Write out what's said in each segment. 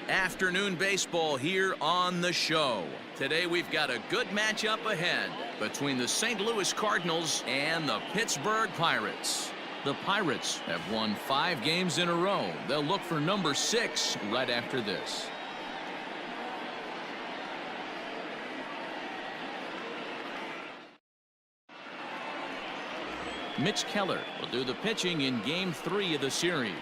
Afternoon baseball here on the show. Today we've got a good matchup ahead between the St. Louis Cardinals and the Pittsburgh Pirates. The Pirates have won 5 games in a row. They'll look for number 6 right after this. Mitch Keller will do the pitching in Game 3 of the series.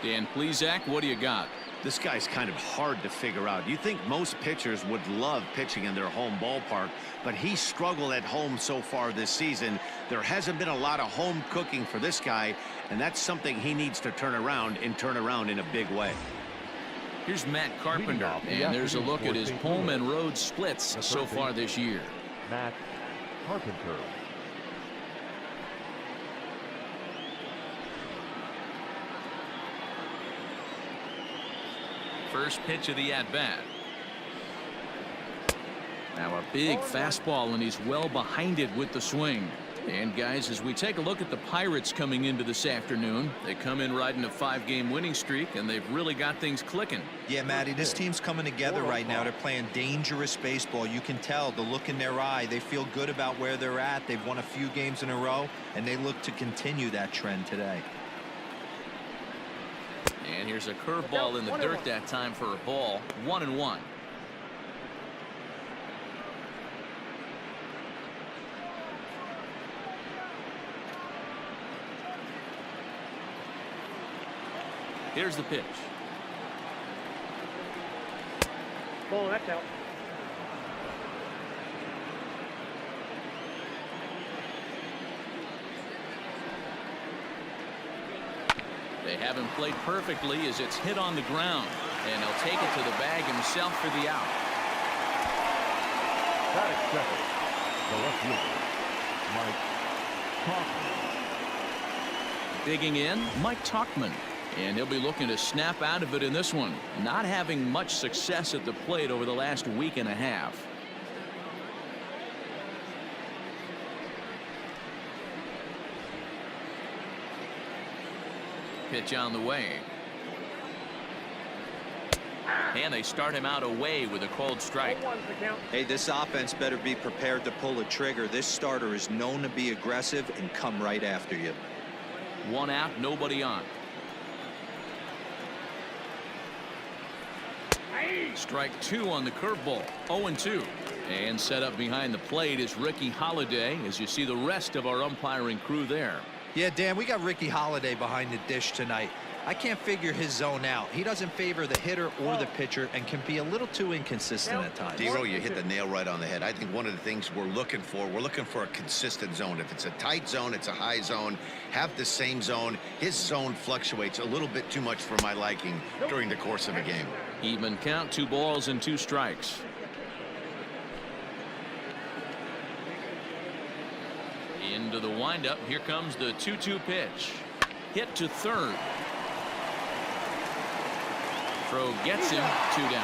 Dan Plesac, what do you got? This guy's kind of hard to figure out. You think most pitchers would love pitching in their home ballpark, but he struggled at home so far this season. There hasn't been a lot of home cooking for this guy, and that's something he needs to turn around in a big way. Here's Matt Carpenter, and there's a look at his home and road splits so far this year. Matt Carpenter. First pitch of the at-bat. Now a big fastball, and he's well behind it with the swing. And guys, as we take a look at the Pirates coming into this afternoon, they come in riding a 5-game winning streak, and they've really got things clicking. Yeah, Matty, this team's coming together right now. They're playing dangerous baseball. You can tell the look in their eye. They feel good about where they're at. They've won a few games in a row, and they look to continue that trend today. And here's a curveball in the dirt that time for a ball. 1-1. Here's the pitch. Ball, that's out. They haven't played perfectly as it's hit on the ground, and he'll take it to the bag himself for the out. Batting second, the left fielder, Mike Tauchman. Digging in, Mike Tauchman, and he'll be looking to snap out of it in this one. Not having much success at the plate over the last week and a half. Pitch on the way. And they start him out away with a called strike. Hey, this offense better be prepared to pull a trigger. This starter is known to be aggressive and come right after you. 1 out, nobody on. Strike 2 on the curveball. 0-2. And set up behind the plate is Ricky Holiday, as you see the rest of our umpiring crew there. Yeah, Dan, we got Ricky Holiday behind the dish tonight. I can't figure his zone out. He doesn't favor the hitter or the pitcher and can be a little too inconsistent at times. Dero, you hit the nail right on the head. I think one of the things we're looking for a consistent zone. If it's a tight zone, it's a high zone. Have the same zone. His zone fluctuates a little bit too much for my liking during the course of a game. Even count, 2 balls and 2 strikes. Into the windup. Here comes the 2-2 pitch. Hit to third. Throw gets him. 2 down.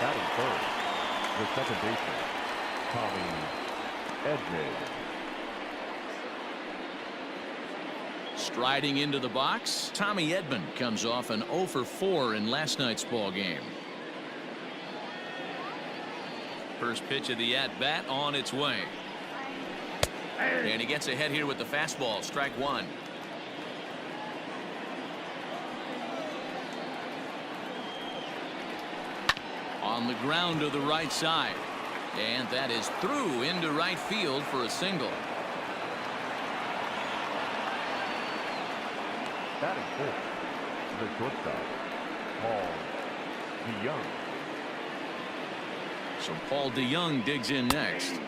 Batting third, the second baseman, Tommy Edman. Striding into the box, Tommy Edman comes off an 0 for 4 in last night's ball game. First pitch of the at-bat on its way. And he gets ahead here with the fastball. Strike 1. On the ground to the right side. And that is through into right field for a single. Batting fifth, the shortstop, Paul DeYoung. So Paul DeYoung digs in next,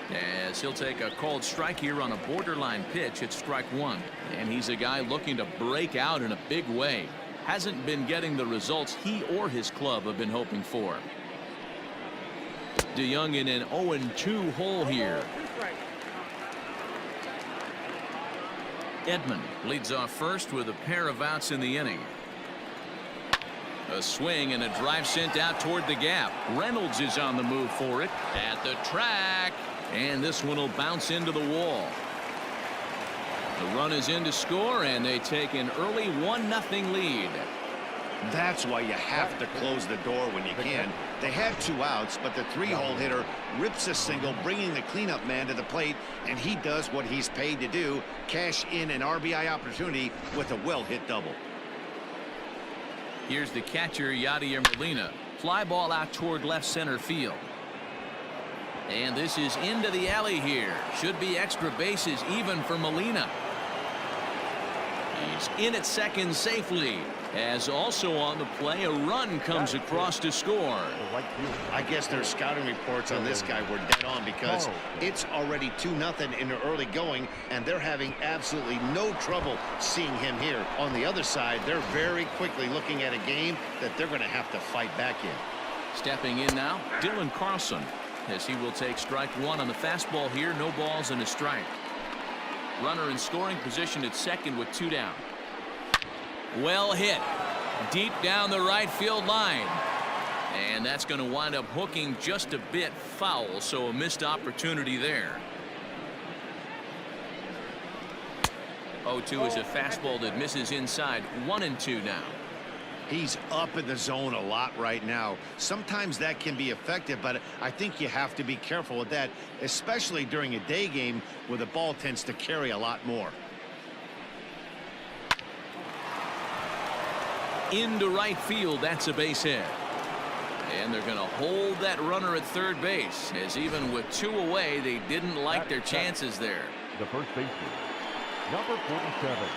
as he'll take a called strike here on a borderline pitch at strike 1. And he's a guy looking to break out in a big way. Hasn't been getting the results he or his club have been hoping for. DeYoung in an 0-2 hole here. Edman leads off first with a pair of outs in the inning. A swing and a drive sent out toward the gap. Reynolds is on the move for it at the track, and this one will bounce into the wall. The run is in to score, and they take an early 1-0 lead. That's why you have to close the door when you can. They had 2 outs, but the 3-hole hitter rips a single, bringing the cleanup man to the plate, and he does what he's paid to do, cash in an RBI opportunity with a well-hit double. Here's the catcher, Yadier Molina. Fly ball out toward left center field. And this is into the alley here. Should be extra bases even for Molina. He's in at second safely. As also on the play, a run comes across to score. I guess their scouting reports on this guy were dead on, because it's already 2-0 in the early going, and they're having absolutely no trouble seeing him here. On the other side, they're very quickly looking at a game that they're going to have to fight back in. Stepping in now, Dylan Carlson, as he will take strike 1 on the fastball here. No balls and a strike. Runner in scoring position at second with 2 down. Well hit deep down the right field line, and that's going to wind up hooking just a bit foul, so a missed opportunity there. 0-2 is a fastball that misses inside. 1-2 now. He's up in the zone a lot right now. Sometimes that can be effective, but I think you have to be careful with that, especially during a day game where the ball tends to carry a lot more. Into right field, that's a base hit. And they're going to hold that runner at third base, as even with 2 away, they didn't like their chances there. The first baseman, number 47.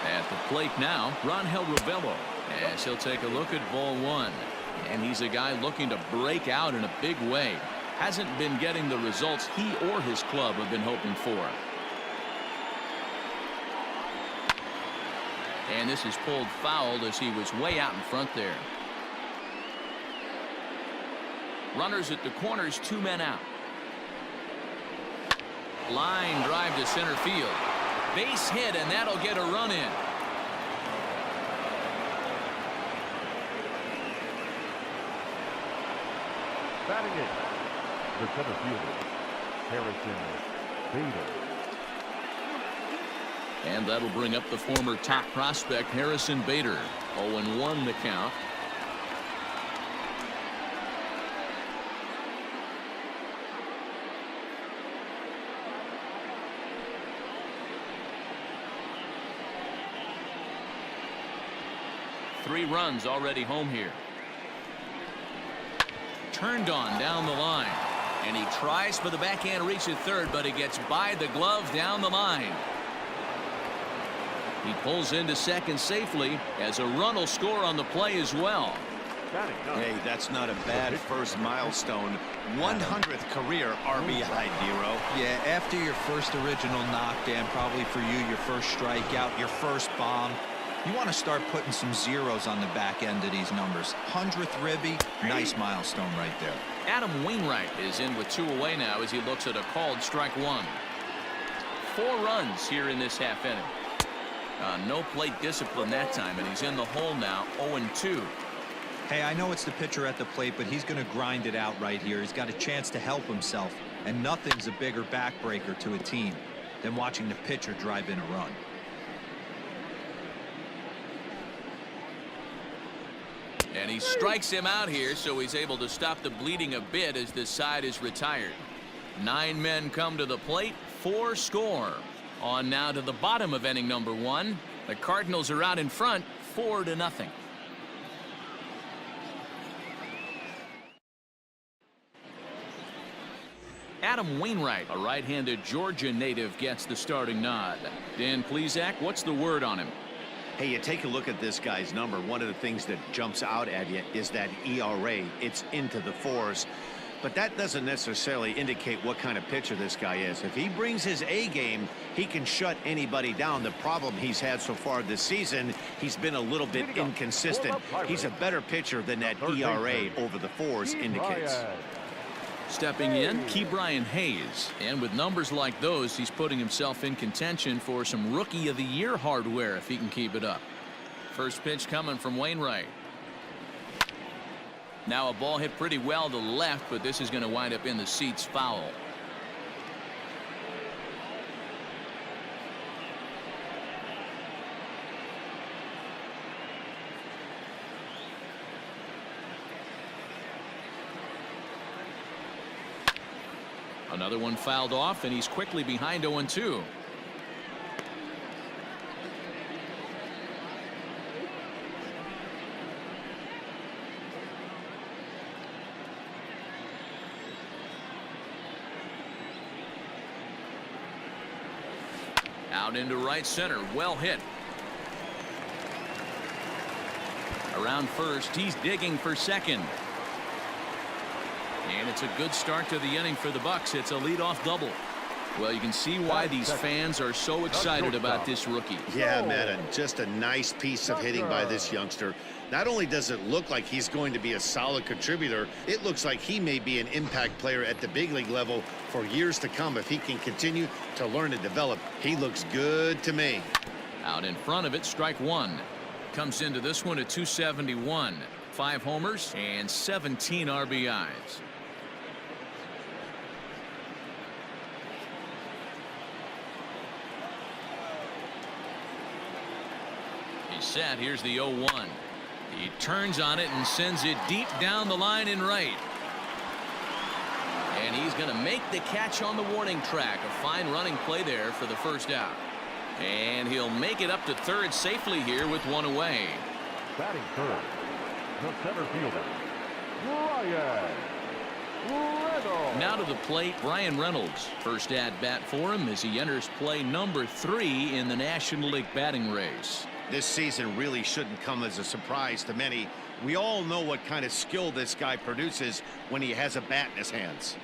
At the plate now, Rangel Ravelo, as he'll take a look at ball 1. And he's a guy looking to break out in a big way. Hasn't been getting the results he or his club have been hoping for. And this is pulled foul as he was way out in front there. Runners at the corners, 2 men out. Line drive to center field. Base hit, and that'll get a run in. Batting it, the center fielder, Harrison Bader. And that'll bring up the former top prospect, Harrison Bader. 0-1 the count. Three runs already home here. Turned on down the line, and he tries for the backhand reach at third, but he gets by the glove down the line. He pulls into second safely, as a run will score on the play as well. Hey, that's not a bad first milestone. 100th career RBI, Dero. Yeah, after your first original knockdown, probably for you, your first strikeout, your first bomb, you want to start putting some zeros on the back end of these numbers. 100th ribby, nice milestone right there. Adam Wainwright is in with 2 away now as he looks at a called strike 1. 4 runs here in this half inning. No plate discipline that time, and he's in the hole now. 0-2. Hey, I know it's the pitcher at the plate, but he's going to grind it out right here. He's got a chance to help himself, and nothing's a bigger backbreaker to a team than watching the pitcher drive in a run. And he strikes him out here, so he's able to stop the bleeding a bit as this side is retired. 9 men come to the plate, 4 score. On now to the bottom of inning number 1. The Cardinals are out in front, 4-0. Adam Wainwright, a right-handed Georgia native, gets the starting nod. Dan Plesac, what's the word on him? Hey, you take a look at this guy's number. One of the things that jumps out at you is that ERA. It's into the 4s. But that doesn't necessarily indicate what kind of pitcher this guy is. If he brings his A game, he can shut anybody down. The problem he's had so far this season, he's been a little bit inconsistent. He's a better pitcher than that ERA over the 4s indicates. Stepping in, Ke'Bryan Hayes. And with numbers like those, he's putting himself in contention for some Rookie of the Year hardware if he can keep it up. First pitch coming from Wainwright. Now a ball hit pretty well to left, but this is going to wind up in the seats foul. Another one fouled off, and he's quickly behind 0-2. Out into right center. Well hit. Around first. He's digging for second. And it's a good start to the inning for the Bucks. It's a leadoff double. Well, you can see why these fans are so excited about this rookie. Yeah, man, just a nice piece of hitting by this youngster. Not only does it look like he's going to be a solid contributor, it looks like he may be an impact player at the big league level for years to come if he can continue to learn and develop. He looks good to me. Out in front of it, strike one. Comes into this one at 271. 5 homers and 17 RBIs. He's set. Here's the 0-1. He turns on it and sends it deep down the line in right. And he's going to make the catch on the warning track. A fine running play there for the first out. And he'll make it up to third safely here with one away. Batting third, the center fielder, Brian Reynolds. Now to the plate, Brian Reynolds. First at bat for him as he enters play number 3 in the National League batting race. This season really shouldn't come as a surprise to many. We all know what kind of skill this guy produces when he has a bat in his hands.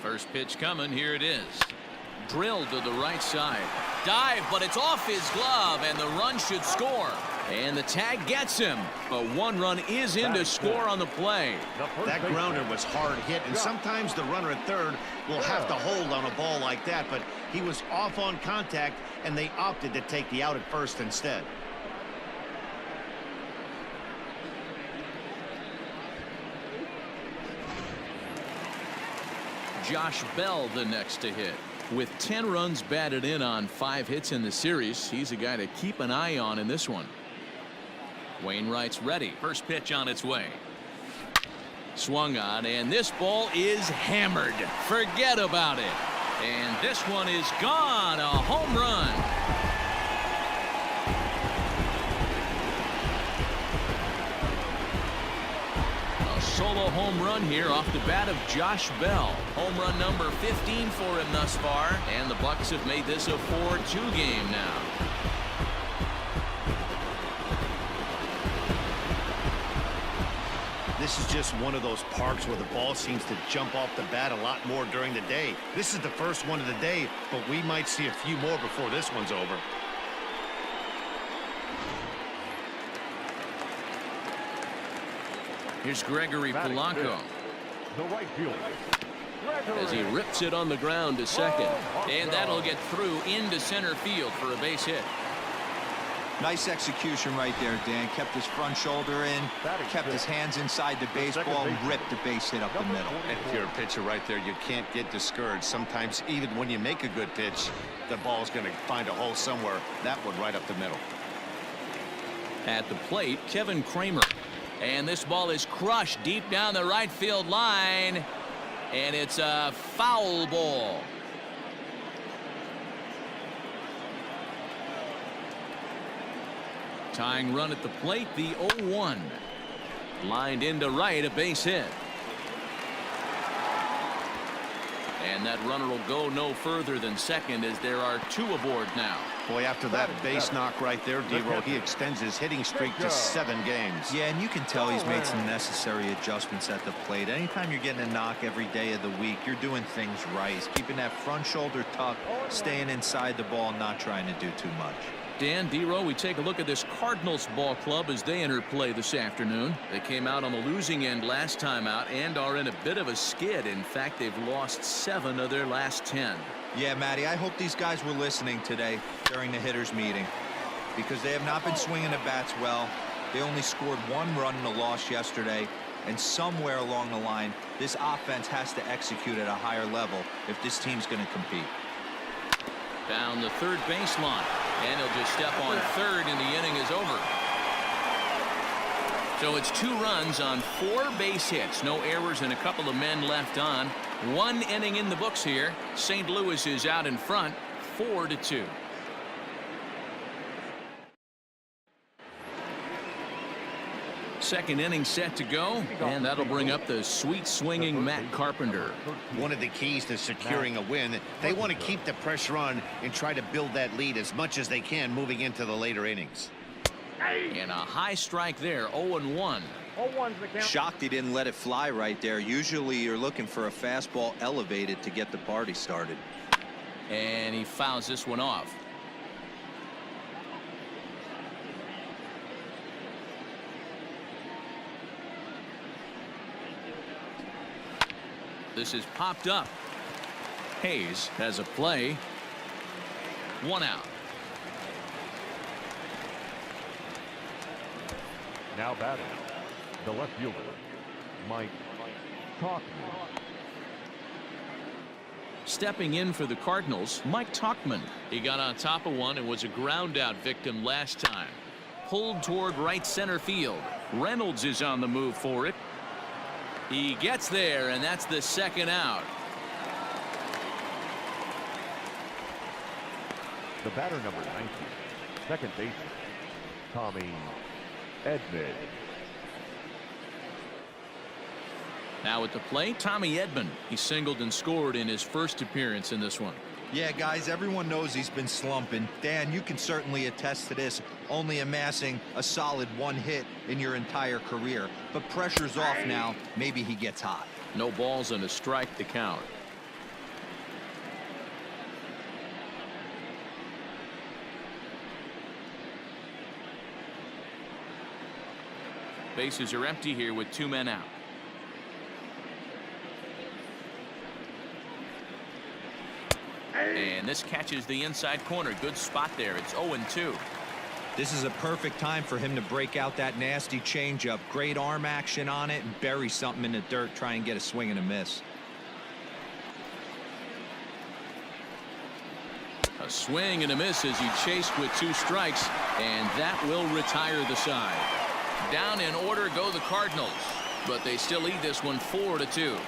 First pitch coming. Here it is. Drilled to the right side. Dive, but it's off his glove, and the run should score. And the tag gets him, but one run is in to score on the play. That grounder was hard hit, and sometimes the runner at third will have to hold on a ball like that, but he was off on contact, and they opted to take the out at first instead. Josh Bell the next to hit. With 10 runs batted in on 5 hits in the series, he's a guy to keep an eye on in this one. Wainwright's ready. First pitch on its way. Swung on, and this ball is hammered. Forget about it. And this one is gone. A home run. Solo home run here off the bat of Josh Bell. Home run number 15 for him thus far, and the Bucks have made this a 4-2 game now. This is just one of those parks where the ball seems to jump off the bat a lot more during the day. This is the first one of the day, but we might see a few more before this one's over. Here's Gregory Polanco. The right fielder, As he rips it on the ground to second. And that'll get through into center field for a base hit. Nice execution right there, Dan. Kept his front shoulder in, kept his hands inside the baseball, and ripped the base hit up the middle. And if you're a pitcher right there, you can't get discouraged. Sometimes even when you make a good pitch, the ball's going to find a hole somewhere. That one right up the middle. At the plate, Kevin Kramer. And this ball is crushed deep down the right field line. And it's a foul ball. Tying run at the plate, the 0-1. Lined into right, a base hit. And that runner will go no further than second as there are 2 aboard now. Boy, after that base knock right there, D-Row, he extends his hitting streak to 7 games. Yeah, and you can tell he's made some necessary adjustments at the plate. Anytime you're getting a knock every day of the week, you're doing things right. He's keeping that front shoulder tucked, staying inside the ball, not trying to do too much. Dan, D-Row, we take a look at this Cardinals ball club as they enter play this afternoon. They came out on the losing end last time out and are in a bit of a skid. In fact, they've lost 7 of their last 10. Yeah, Matty, I hope these guys were listening today during the hitters meeting, because they have not been swinging the bats well. They only scored 1 run in a loss yesterday, and somewhere along the line, this offense has to execute at a higher level if this team's going to compete. Down the third baseline, and he'll just step on third, and the inning is over. So it's 2 runs on 4 base hits. No errors and a couple of men left on. 1 inning in the books here. St. Louis is out in front 4-2. Second inning set to go, and that'll bring up the sweet swinging Matt Carpenter. One of the keys to securing a win, they want to keep the pressure on and try to build that lead as much as they can moving into the later innings. And a high strike there, 0-1. 0-1's the count. Shocked he didn't let it fly right there. Usually you're looking for a fastball elevated to get the party started. And he fouls this one off. This is popped up. Hayes has a play. 1 out. Now batting, the left fielder, Mike Tauchman. Stepping in for the Cardinals, Mike Tauchman. He got on top of one and was a ground out victim last time. Pulled toward right center field. Reynolds is on the move for it. He gets there, and that's the 2nd out. The batter, number 19, second baseman, Tommy Edman. Now at the plate, Tommy Edman. He singled and scored in his first appearance in this one. Yeah, guys, everyone knows he's been slumping. Dan, you can certainly attest to this, only amassing a solid 1 hit in your entire career. But pressure's off now. Maybe he gets hot. No balls and a strike to count. Bases are empty here with 2 men out. And this catches the inside corner. Good spot there. It's 0-2. This is a perfect time for him to break out that nasty changeup. Great arm action on it and bury something in the dirt. Try and get a swing and a miss. A swing and a miss as he chased with 2 strikes, and that will retire the side. Down in order go the Cardinals, but they still lead this one 4-2.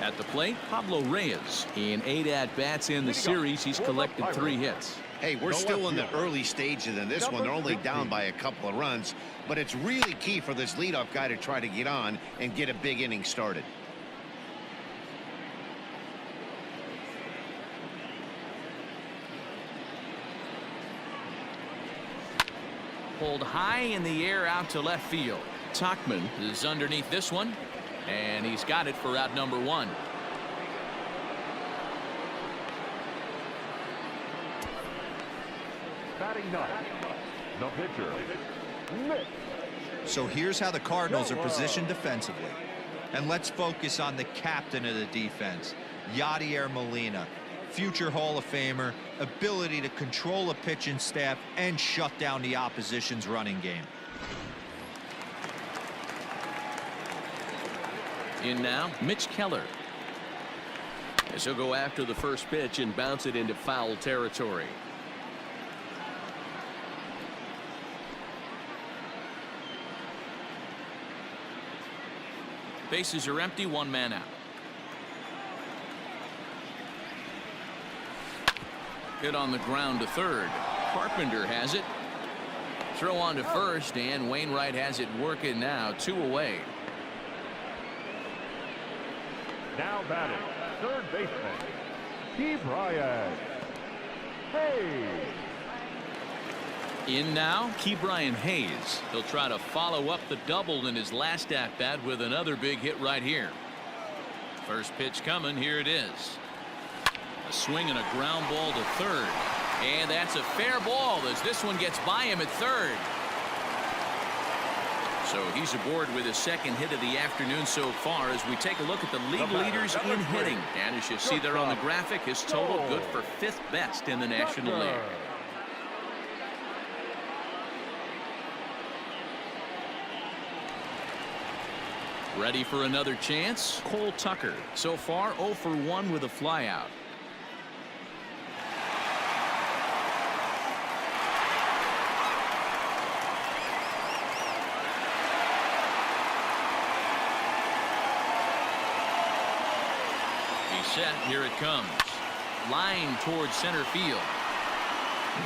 At the plate, Pablo Reyes. In 8 at-bats in the series, he's collected 3 hits. Hey, we're still in the early stages in this one. They're only down by a couple of runs, but it's really key for this leadoff guy to try to get on and get a big inning started. Pulled high in the air out to left field. Tauchman is underneath this one, and he's got it for out number 1. Batting 9, the pitcher, Mitch. So here's how the Cardinals are positioned defensively. And let's focus on the captain of the defense, Yadier Molina. Future Hall of Famer, ability to control a pitching staff and shut down the opposition's running game. In now, Mitch Keller. As he'll go after the first pitch and bounce it into foul territory. Bases are empty, 1 man out. Hit on the ground to third. Carpenter has it. Throw on to first, and Wainwright has it working now. 2 away. Now batting, third baseman, Ke'Bryan Hayes. In now, Ke'Bryan Hayes. He'll try to follow up the double in his last at-bat with another big hit right here. First pitch coming. Here it is. A swing and a ground ball to third. And that's a fair ball as this one gets by him at third. So he's aboard with his 2nd hit of the afternoon so far as we take a look at the league leaders in hitting. And as you see there on the graphic, his total good for 5th best in the National League. Ready for another chance? Cole Tucker. So far 0 for 1 with a flyout. He's set. Here it comes. Line towards center field.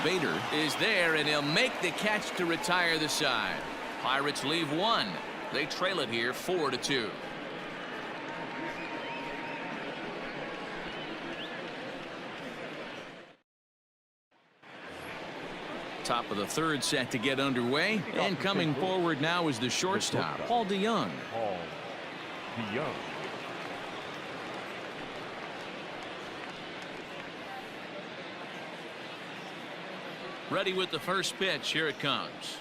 Bader is there, and he'll make the catch to retire the side. Pirates leave one. They trail it here 4-2. Top of the third set to get underway, and coming forward now is the shortstop, Paul DeYoung. Paul DeYoung. Ready with the first pitch. Here it comes.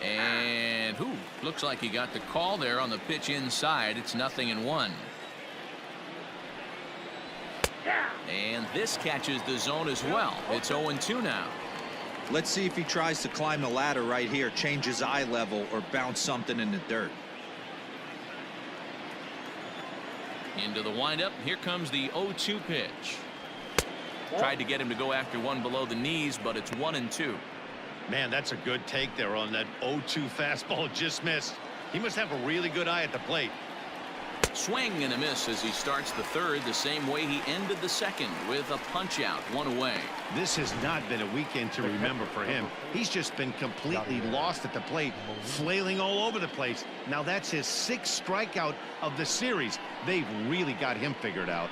And looks like he got the call there on the pitch inside. It's 0-1. And this catches the zone as well. It's 0-2 now. Let's see if he tries to climb the ladder right here, change his eye level, or bounce something in the dirt. Into the windup. Here comes the 0-2 pitch. Tried to get him to go after one below the knees, but it's 1-2. Man, that's a good take there on that 0-2 fastball. Just missed. He must have a really good eye at the plate. Swing and a miss as he starts the third the same way he ended the second, with a punch out, one away. This has not been a weekend to remember for him. He's just been completely lost at the plate, flailing all over the place. Now that's his 6th strikeout of the series. They've really got him figured out.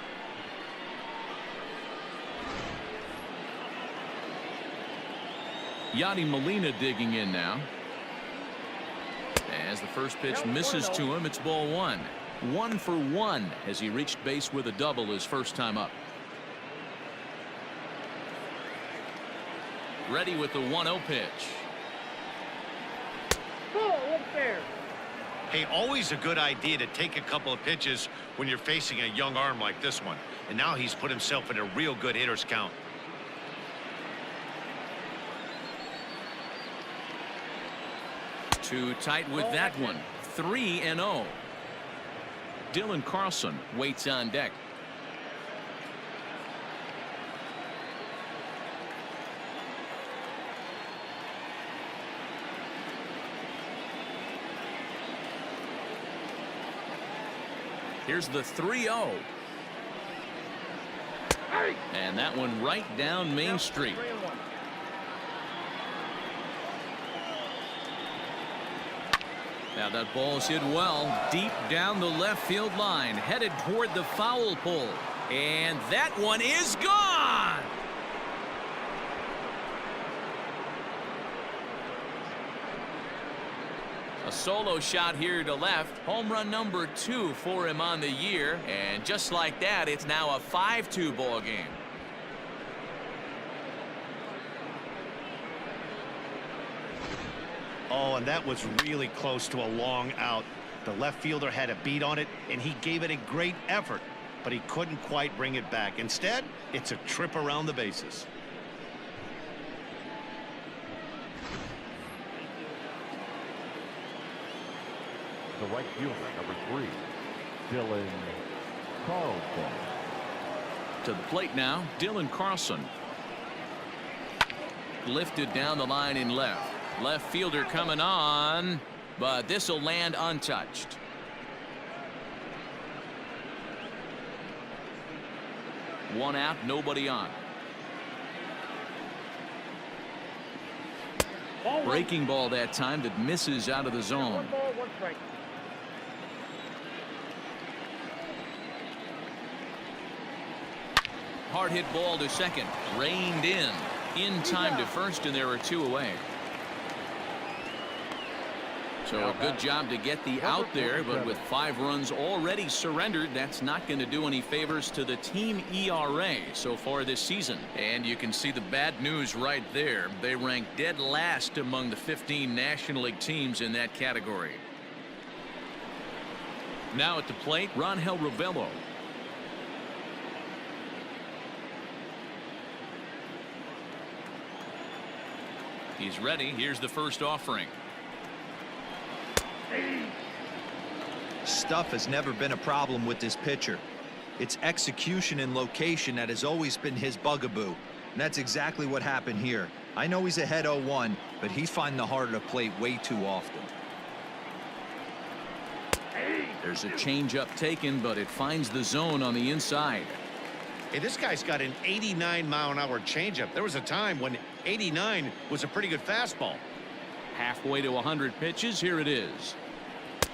Yadi Molina digging in now. As the first pitch misses to him, it's ball one. 1 for 1 as he reached base with a double his first time up. Ready with the 1-0 pitch. Hey, always a good idea to take a couple of pitches when you're facing a young arm like this one. And now he's put himself in a real good hitter's count. Too tight with that one. 3-0. Dylan Carlson waits on deck. Here's the 3-0. And that one right down Main Street. Now that ball's hit well deep down the left field line, headed toward the foul pole, and that one is gone. A solo shot here to left, home run number 2 for him on the year, and just like that, it's now a 5-2 ball game. Oh, and that was really close to a long out. The left fielder had a beat on it, and he gave it a great effort, but he couldn't quite bring it back. Instead, it's a trip around the bases. The right fielder, number 3, Dylan Carlson. To the plate now, Dylan Carlson. Lifted down the line in left. Left fielder coming on, but this will land untouched. One out, nobody on. Breaking ball that time that misses out of the zone. 1 ball, 1 strike. Hard hit ball to second, reined in time to first, and there are 2 away. So a good job to get the out there, but with 5 runs already surrendered, that's not going to do any favors to the team ERA so far this season. And you can see the bad news right there. They rank dead last among the 15 National League teams in that category. Now at the plate, Rangel Ravelo. He's ready. Here's the first offering. Stuff has never been a problem with this pitcher. It's execution and location that has always been his bugaboo. And that's exactly what happened here. I know he's ahead 0-1, but he's finding the heart of the plate way too often. There's a changeup taken, but it finds the zone on the inside. Hey, this guy's got an 89-mile-an-hour changeup. There was a time when 89 was a pretty good fastball. Halfway to 100 pitches. Here it is.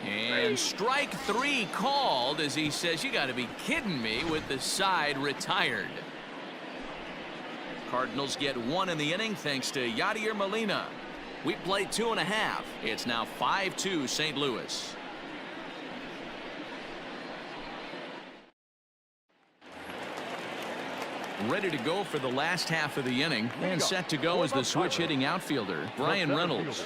And strike 3 called as he says, you got to be kidding me, with the side retired. Cardinals get 1 in the inning thanks to Yadier Molina. We played 2.5. It's now 5-2 St. Louis. Ready to go for the last half of the inning and set to go as the switch hitting outfielder, Brian Reynolds.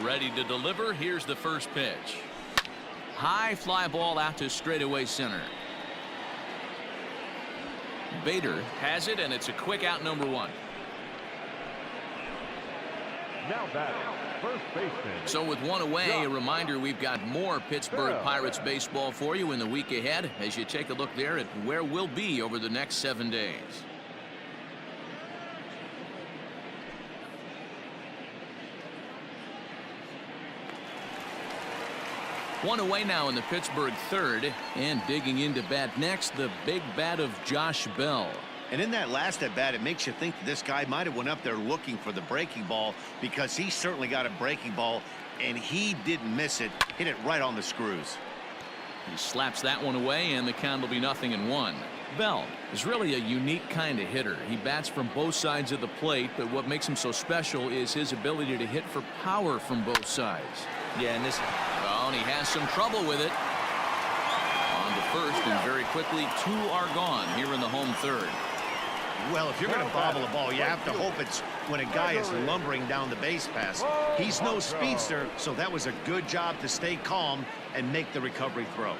Ready to deliver. Here's the first pitch. High fly ball out to straightaway center. Bader has it, and it's a quick out, number 1. Now batting, first baseman. So with 1 away, a reminder we've got more Pittsburgh Pirates baseball for you in the week ahead as you take a look there at where we'll be over the next 7 days. One away now in the Pittsburgh third, and digging into bat next, the big bat of Josh Bell. And in that last at bat, it makes you think that this guy might have went up there looking for the breaking ball, because he certainly got a breaking ball and he didn't miss it. Hit it right on the screws. He slaps that one away, and the count will be 0-1. Bell is really a unique kind of hitter. He bats from both sides of the plate, but what makes him so special is his ability to hit for power from both sides. Yeah, and this. Oh, and he has some trouble with it. On to first, and very quickly 2 are gone here in the home third. Well, if you're going to bobble a ball, you have to hope it's when a guy is lumbering down the base pass. He's no speedster, so that was a good job to stay calm and make the recovery throw.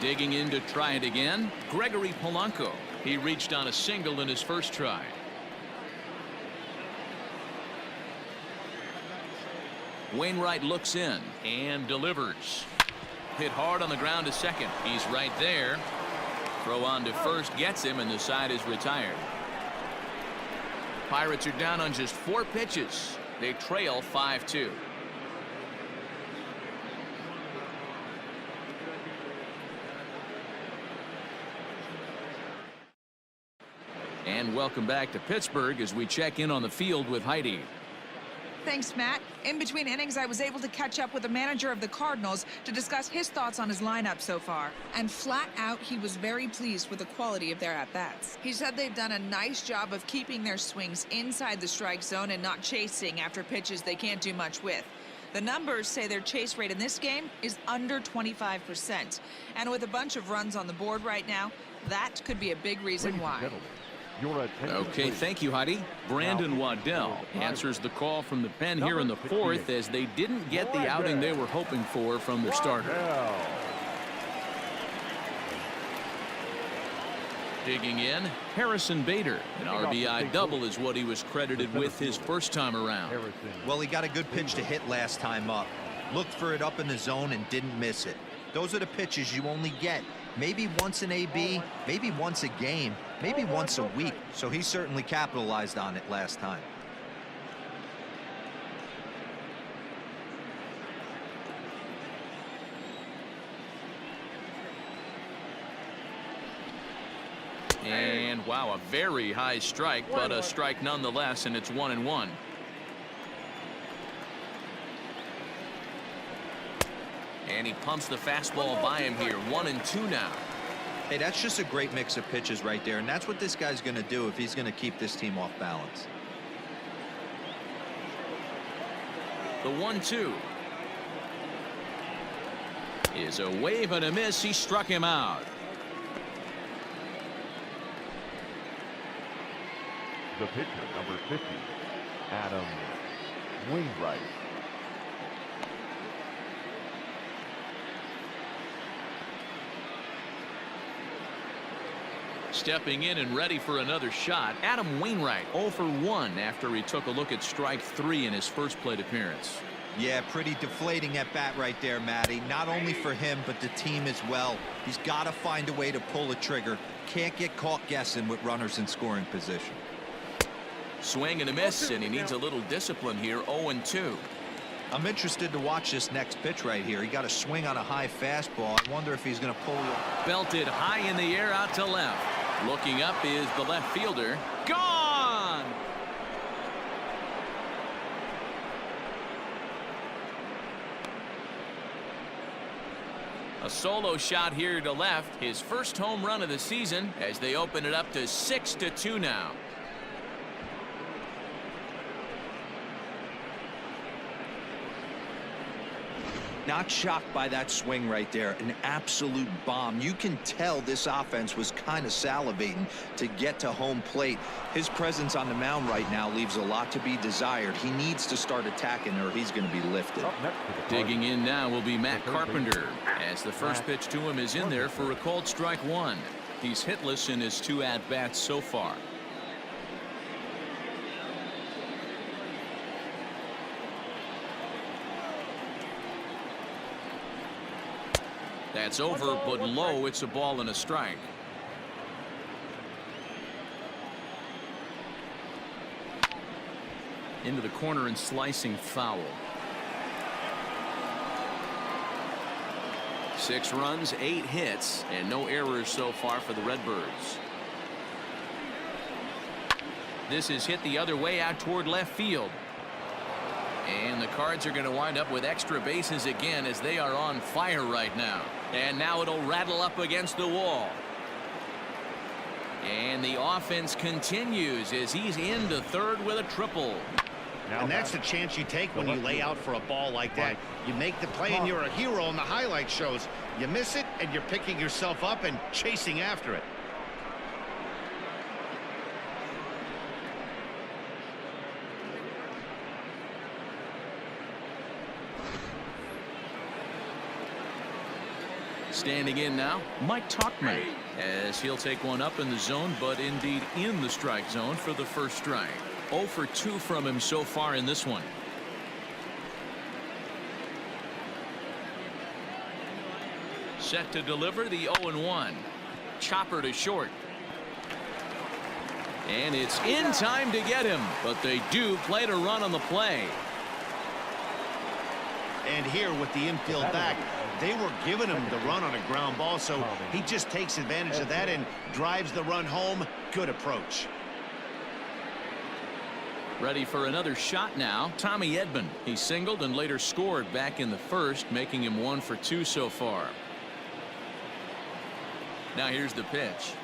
Digging in to try it again, Gregory Polanco. He reached on a single in his first try. Wainwright looks in and delivers. Hit hard on the ground to second. He's right there. Throw on to first gets him, and the side is retired. Pirates are down on just 4 pitches. They trail 5-2. And welcome back to Pittsburgh as we check in on the field with Heidi. Thanks, Matt. In between innings, I was able to catch up with the manager of the Cardinals to discuss his thoughts on his lineup so far. And flat out, he was very pleased with the quality of their at-bats. He said they've done a nice job of keeping their swings inside the strike zone and not chasing after pitches they can't do much with. The numbers say their chase rate in this game is under 25%. And with a bunch of runs on the board right now, that could be a big reason why. Okay, thank you, Heidi. Brandon Waddell answers the call from the pen here in the 4th as they didn't get the outing they were hoping for from their starter. Digging in, Harrison Bader. An RBI double is what he was credited with his first time around. Well, he got a good pitch to hit last time up. Looked for it up in the zone and didn't miss it. Those are the pitches you only get maybe once an AB, maybe once a game, maybe once a week. So he certainly capitalized on it last time. And wow, a very high strike, but a strike nonetheless, and it's 1-1. And he pumps the fastball by him here. 1-2 now. Hey, that's just a great mix of pitches right there, and that's what this guy's going to do if he's going to keep this team off balance. The 1-2 is a wave and a miss. He struck him out. The pitcher, number 50, Adam Wainwright. Stepping in and ready for another shot, Adam Wainwright 0 for 1 after he took a look at strike 3 in his first plate appearance. Yeah, pretty deflating at bat right there, Matty. Not only for him, but the team as well. He's got to find a way to pull a trigger. Can't get caught guessing with runners in scoring position. Swing and a miss, and he needs a little discipline here. 0-2. I'm interested to watch this next pitch right here. He got a swing on a high fastball. I wonder if he's going to pull it. Belted high in the air out to left. Looking up is the left fielder. Gone! A solo shot here to left. His first home run of the season as they open it up to 6-2 now. Not shocked by that swing right there. An absolute bomb. You can tell this offense was kind of salivating to get to home plate. His presence on the mound right now leaves a lot to be desired. He needs to start attacking or he's going to be lifted. Digging in now will be Matt Carpenter as the first pitch to him is in there for a called strike 1. He's hitless in his 2 at-bats so far. That's over, but low. It's a ball and a strike. Into the corner and slicing foul. 6 runs, 8 hits, and no errors so far for the Redbirds. This is hit the other way out toward left field. And the Cards are going to wind up with extra bases again as they are on fire right now. And now it'll rattle up against the wall. And the offense continues as he's into third with a triple. And that's the chance you take when you lay out for a ball like that. You make the play and you're a hero in the highlight shows. You miss it and you're picking yourself up and chasing after it. Standing in now, Mike Tauchman, as he'll take one up in the zone, but indeed in the strike zone for the first strike. 0 for 2 from him so far in this one. Set to deliver the 0-1. Chopper to short. And it's in time to get him, but they do play to run on the play. And here with the infield back, they were giving him the run on a ground ball, so he just takes advantage of that and drives the run home. Good approach. Ready for another shot now. Tommy Edman. He singled and later scored back in the first, making him 1 for 2 so far. Now here's the pitch.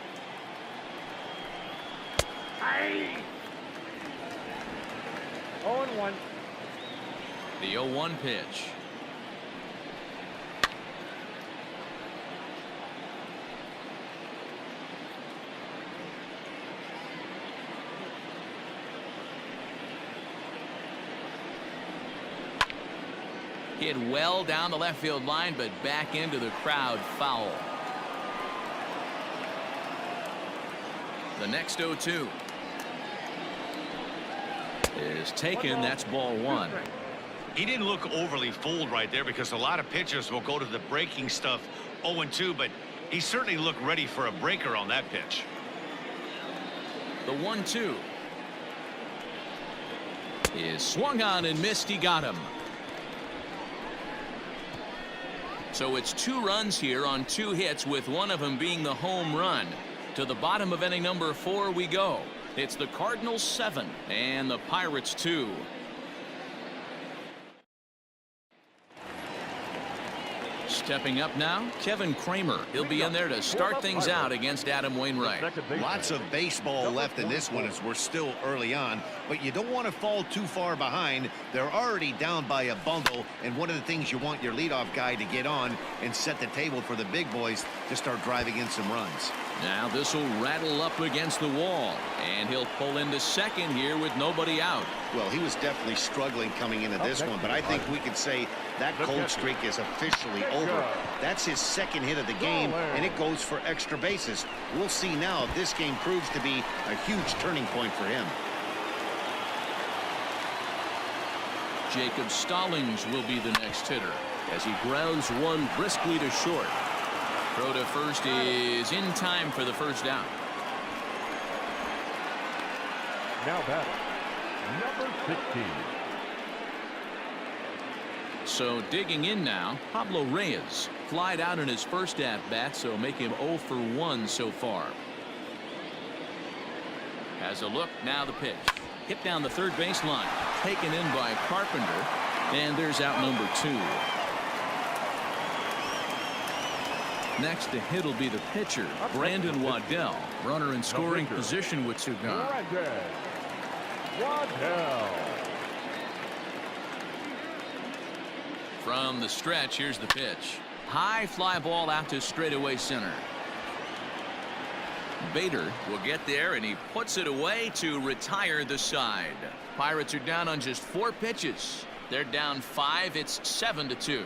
0-1. The 0-1 pitch. Hit well down the left field line, but back into the crowd. Foul. The next 0-2 is taken. That's ball 1. He didn't look overly fooled right there because a lot of pitchers will go to the breaking stuff 0-2, but he certainly looked ready for a breaker on that pitch. The 1-2 is swung on and missed. He got him. So it's 2 runs here on 2 hits, with one of them being the home run. To the bottom of inning number 4 we go. It's the Cardinals 7 and the Pirates 2. Stepping up now, Kevin Kramer. He'll be in there to start things out against Adam Wainwright. Lots of baseball left in this one as we're still early on, but you don't want to fall too far behind. They're already down by a bundle, and one of the things you want your leadoff guy to get on and set the table for the big boys to start driving in some runs. Now this will rattle up against the wall, and he'll pull into second here with nobody out. Well, he was definitely struggling coming into this one, but I think we could say that cold streak is officially over. That's his second hit of the game, and it goes for extra bases. We'll see now if this game proves to be a huge turning point for him. Jacob Stallings will be the next hitter as he grounds one briskly to short. Throw to first is in time for the first down. Now batting, number 16. So digging in now, Pablo Reyes flied out in his first at-bat, so make him 0 for 1 so far. Has a look, now the pitch. Hit down the third baseline, taken in by Carpenter, and there's out number 2. Next to hit will be the pitcher, Brandon Waddell. Runner in scoring position with 2 gone. Waddell. From the stretch, here's the pitch. High fly ball out to straightaway center. Bader will get there, and he puts it away to retire the side. Pirates are down on just 4 pitches. They're down 5. It's 7-2.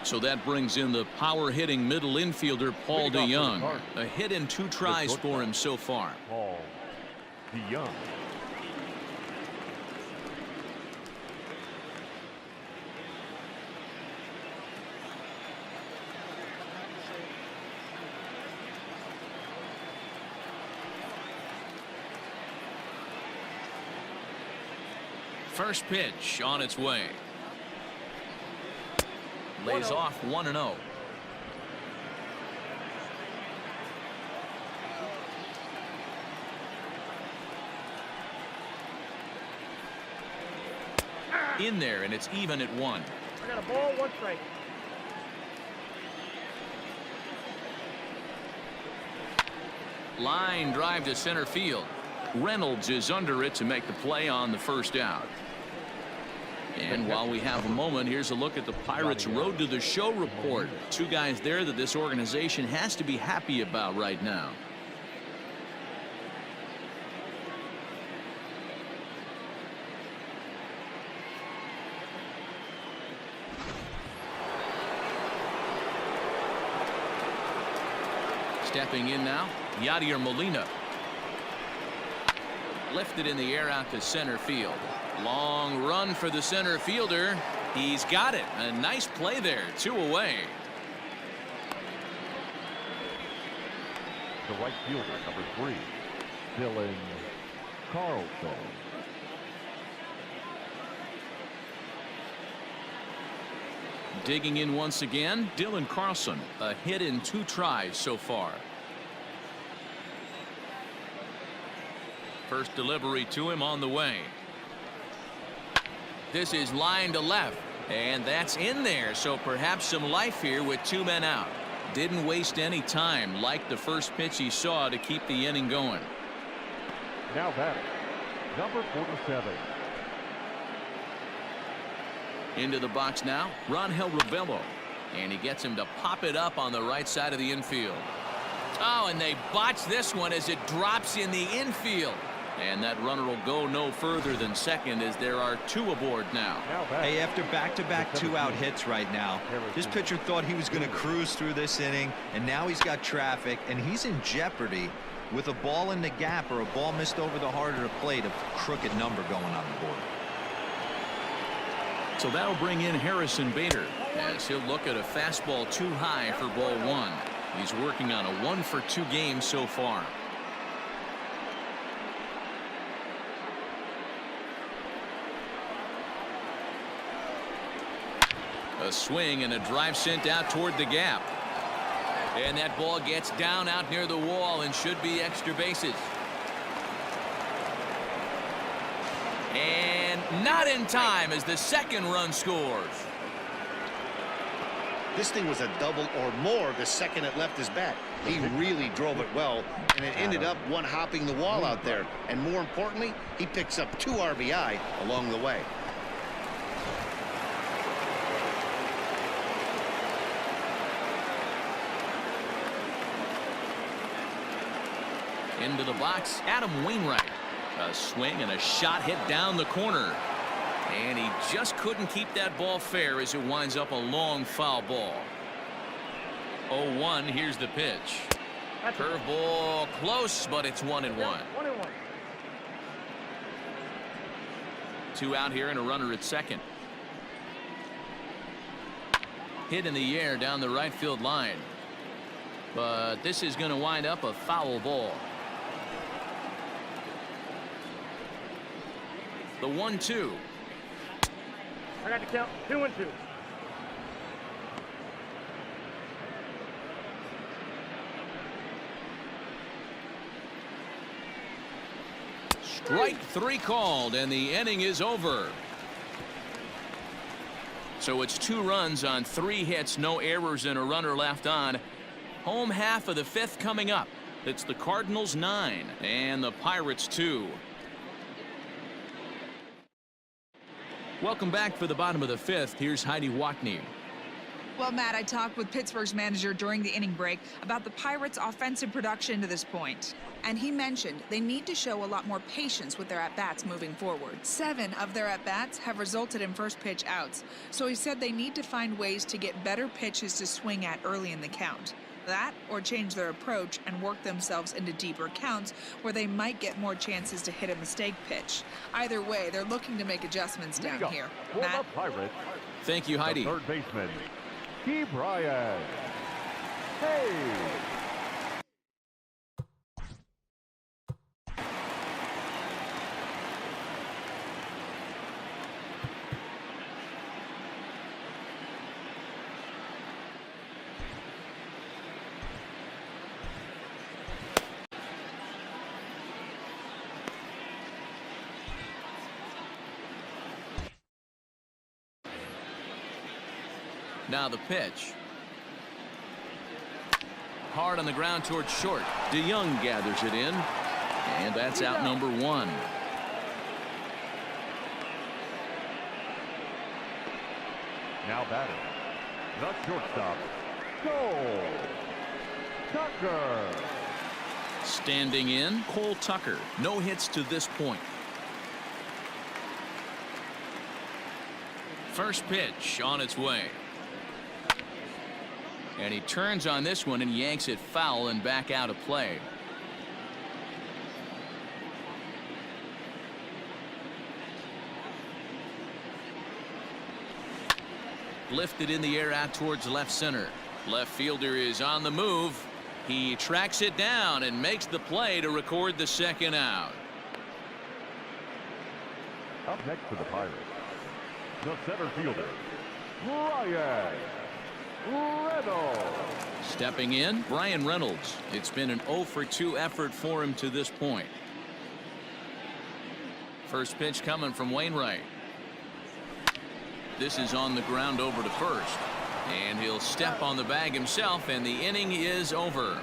So that brings in the power-hitting middle infielder Paul DeYoung. A hit in 2 tries for him so far. Paul DeYoung. First pitch on its way. Lays off 1-0. In there, and it's even at 1. I got a ball, 1 strike. Line drive to center field. Reynolds is under it to make the play on the first out. And while we have a moment, here's a look at the Pirates' Road to the Show report. 2 guys there that this organization has to be happy about right now. Stepping in now, Yadier Molina. Lifted in the air out to center field. Long run for the center fielder. He's got it. A nice play there. 2 away. The right fielder, number 3, Dylan Carlson. Digging in once again, Dylan Carlson. A hit in 2 tries so far. First delivery to him on the way. This is line to left, and that's in there, so perhaps some life here with 2 men out. Didn't waste any time, like the first pitch he saw, to keep the inning going. Now batting, number 47. Into the box now, Rangel Ravelo, and he gets him to pop it up on the right side of the infield. Oh, and they botch this one as it drops in the infield. And that runner will go no further than second as there are 2 aboard now. Hey, after back-to-back 2-out hits right now, this pitcher thought he was going to cruise through this inning, and now he's got traffic, and he's in jeopardy with a ball in the gap or a ball missed over the heart of the plate, a crooked number going on the board. So that'll bring in Harrison Bader as he'll look at a fastball too high for ball 1. He's working on a 1 for 2 game so far. A swing and a drive sent out toward the gap. And that ball gets down out near the wall and should be extra bases. And not in time as the second run scores. This thing was a double or more the second it left his bat. He really drove it well, and it ended up one-hopping the wall out there. And more importantly, he picks up 2 RBI along the way. Into the box, Adam Wainwright. A swing and a shot hit down the corner. And he just couldn't keep that ball fair as it winds up a long foul ball. 0-1, here's the pitch. Curveball close, but it's 1-1. 1-1. 2 out here and a runner at second. Hit in the air down the right field line. But this is going to wind up a foul ball. The 1-2. I got the count. 2-2. Strike 3 called, and the inning is over. So it's 2 runs on 3 hits, no errors, and a runner left on. Home half of the 5th coming up. It's the Cardinals 9 and the Pirates 2. Welcome back for the bottom of the 5th. Here's Heidi Watney. Well, Matt, I talked with Pittsburgh's manager during the inning break about the Pirates' offensive production to this point. And he mentioned they need to show a lot more patience with their at-bats moving forward. 7 of their at-bats have resulted in first pitch outs. So he said they need to find ways to get better pitches to swing at early in the count. That or change their approach and work themselves into deeper counts where they might get more chances to hit a mistake pitch. Either way, they're looking to make adjustments down here. For Matt? the Pirates, Thank you, Heidi. the third baseman, Key Bryant. Hey! Now the pitch. Hard on the ground towards short. DeYoung gathers it in. And that's out number 1. Now batting, the shortstop, Cole Tucker. Standing in, Cole Tucker. No hits to this point. First pitch on its way. And he turns on this one and yanks it foul and back out of play. Lifted in the air out towards left center. Left fielder is on the move. He tracks it down and makes the play to record the second out. Up next for the Pirates, the center fielder, Brian Reynolds. Stepping in, Brian Reynolds. It's been an 0-for-2 effort for him to this point. First pitch coming from Wainwright. This is on the ground over to first. And he'll step on the bag himself, and the inning is over.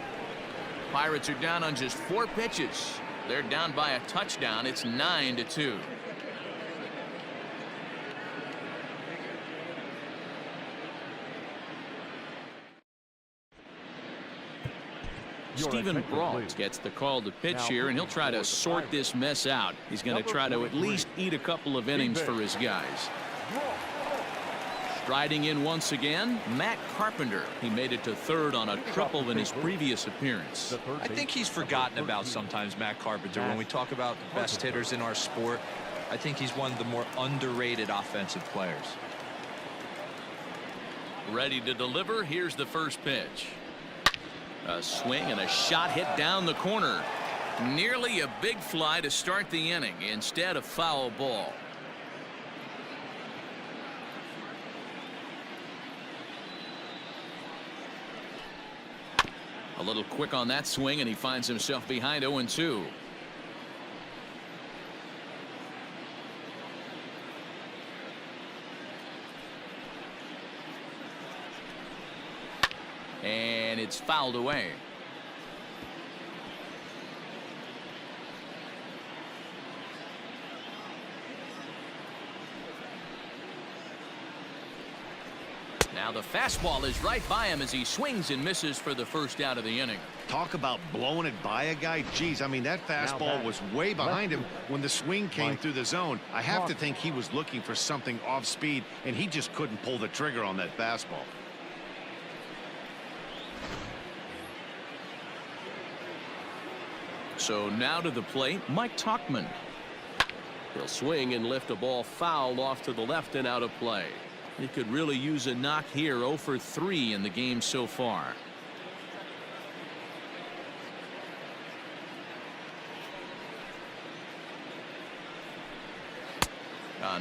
Pirates are down on just 4 pitches. They're down by a touchdown. It's 9-2. Stephen Brault gets the call to pitch here, and he'll try to sort this mess out. He's going to try to at least eat a couple of innings for his guys. Striding in once again, Matt Carpenter. He made it to third on a triple in his previous appearance. I think he's forgotten about sometimes, Matt Carpenter. When we talk about the best hitters in our sport, I think he's one of the more underrated offensive players. Ready to deliver. Here's the first pitch. A swing and a shot hit down the corner. Nearly a big fly to start the inning. Instead, a foul ball. A little quick on that swing, and he finds himself behind 0-2. And it's fouled away. Now the fastball is right by him as he swings and misses for the first out of the inning. Talk about blowing it by a guy. Geez, I mean, that fastball was way behind him when the swing came through the zone. I have to think he was looking for something off speed, and he just couldn't pull the trigger on that fastball. So now to the plate, Mike Tauchman. He'll swing and lift a ball foul off to the left and out of play. He could really use a knock here. 0 for 3 in the game so far.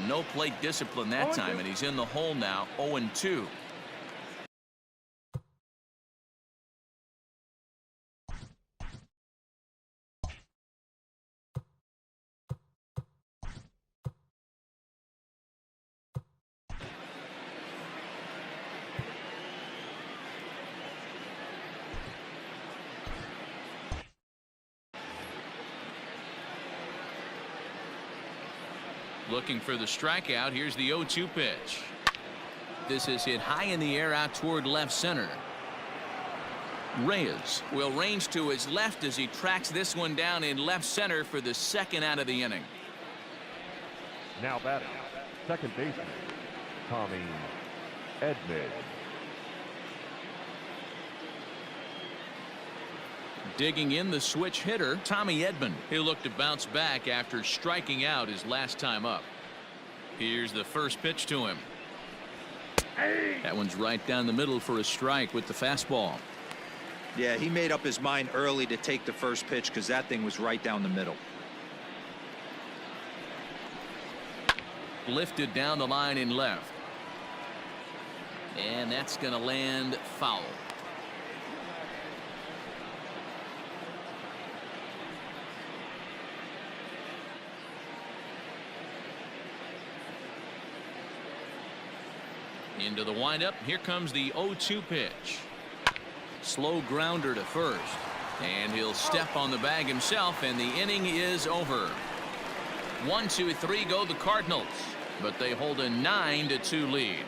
No plate discipline that time, and he's in the hole now. 0-2. Looking for the strikeout. Here's the 0-2 pitch. This is hit high in the air out toward left center. Reyes will range to his left as he tracks this one down in left center for the second out of the inning. Now batting, second baseman, Tommy Edman. Digging in the switch hitter, Tommy Edman. He'll look to bounce back after striking out his last time up. Here's the first pitch to him. That one's right down the middle for a strike with the fastball. Yeah, he made up his mind early to take the first pitch because that thing was right down the middle. Lifted down the line in left. And that's going to land foul. Into the windup. Here comes the 0-2 pitch. Slow grounder to first. And he'll step on the bag himself, and the inning is over. 1, 2, 3 go the Cardinals, but they hold a 9-2 lead.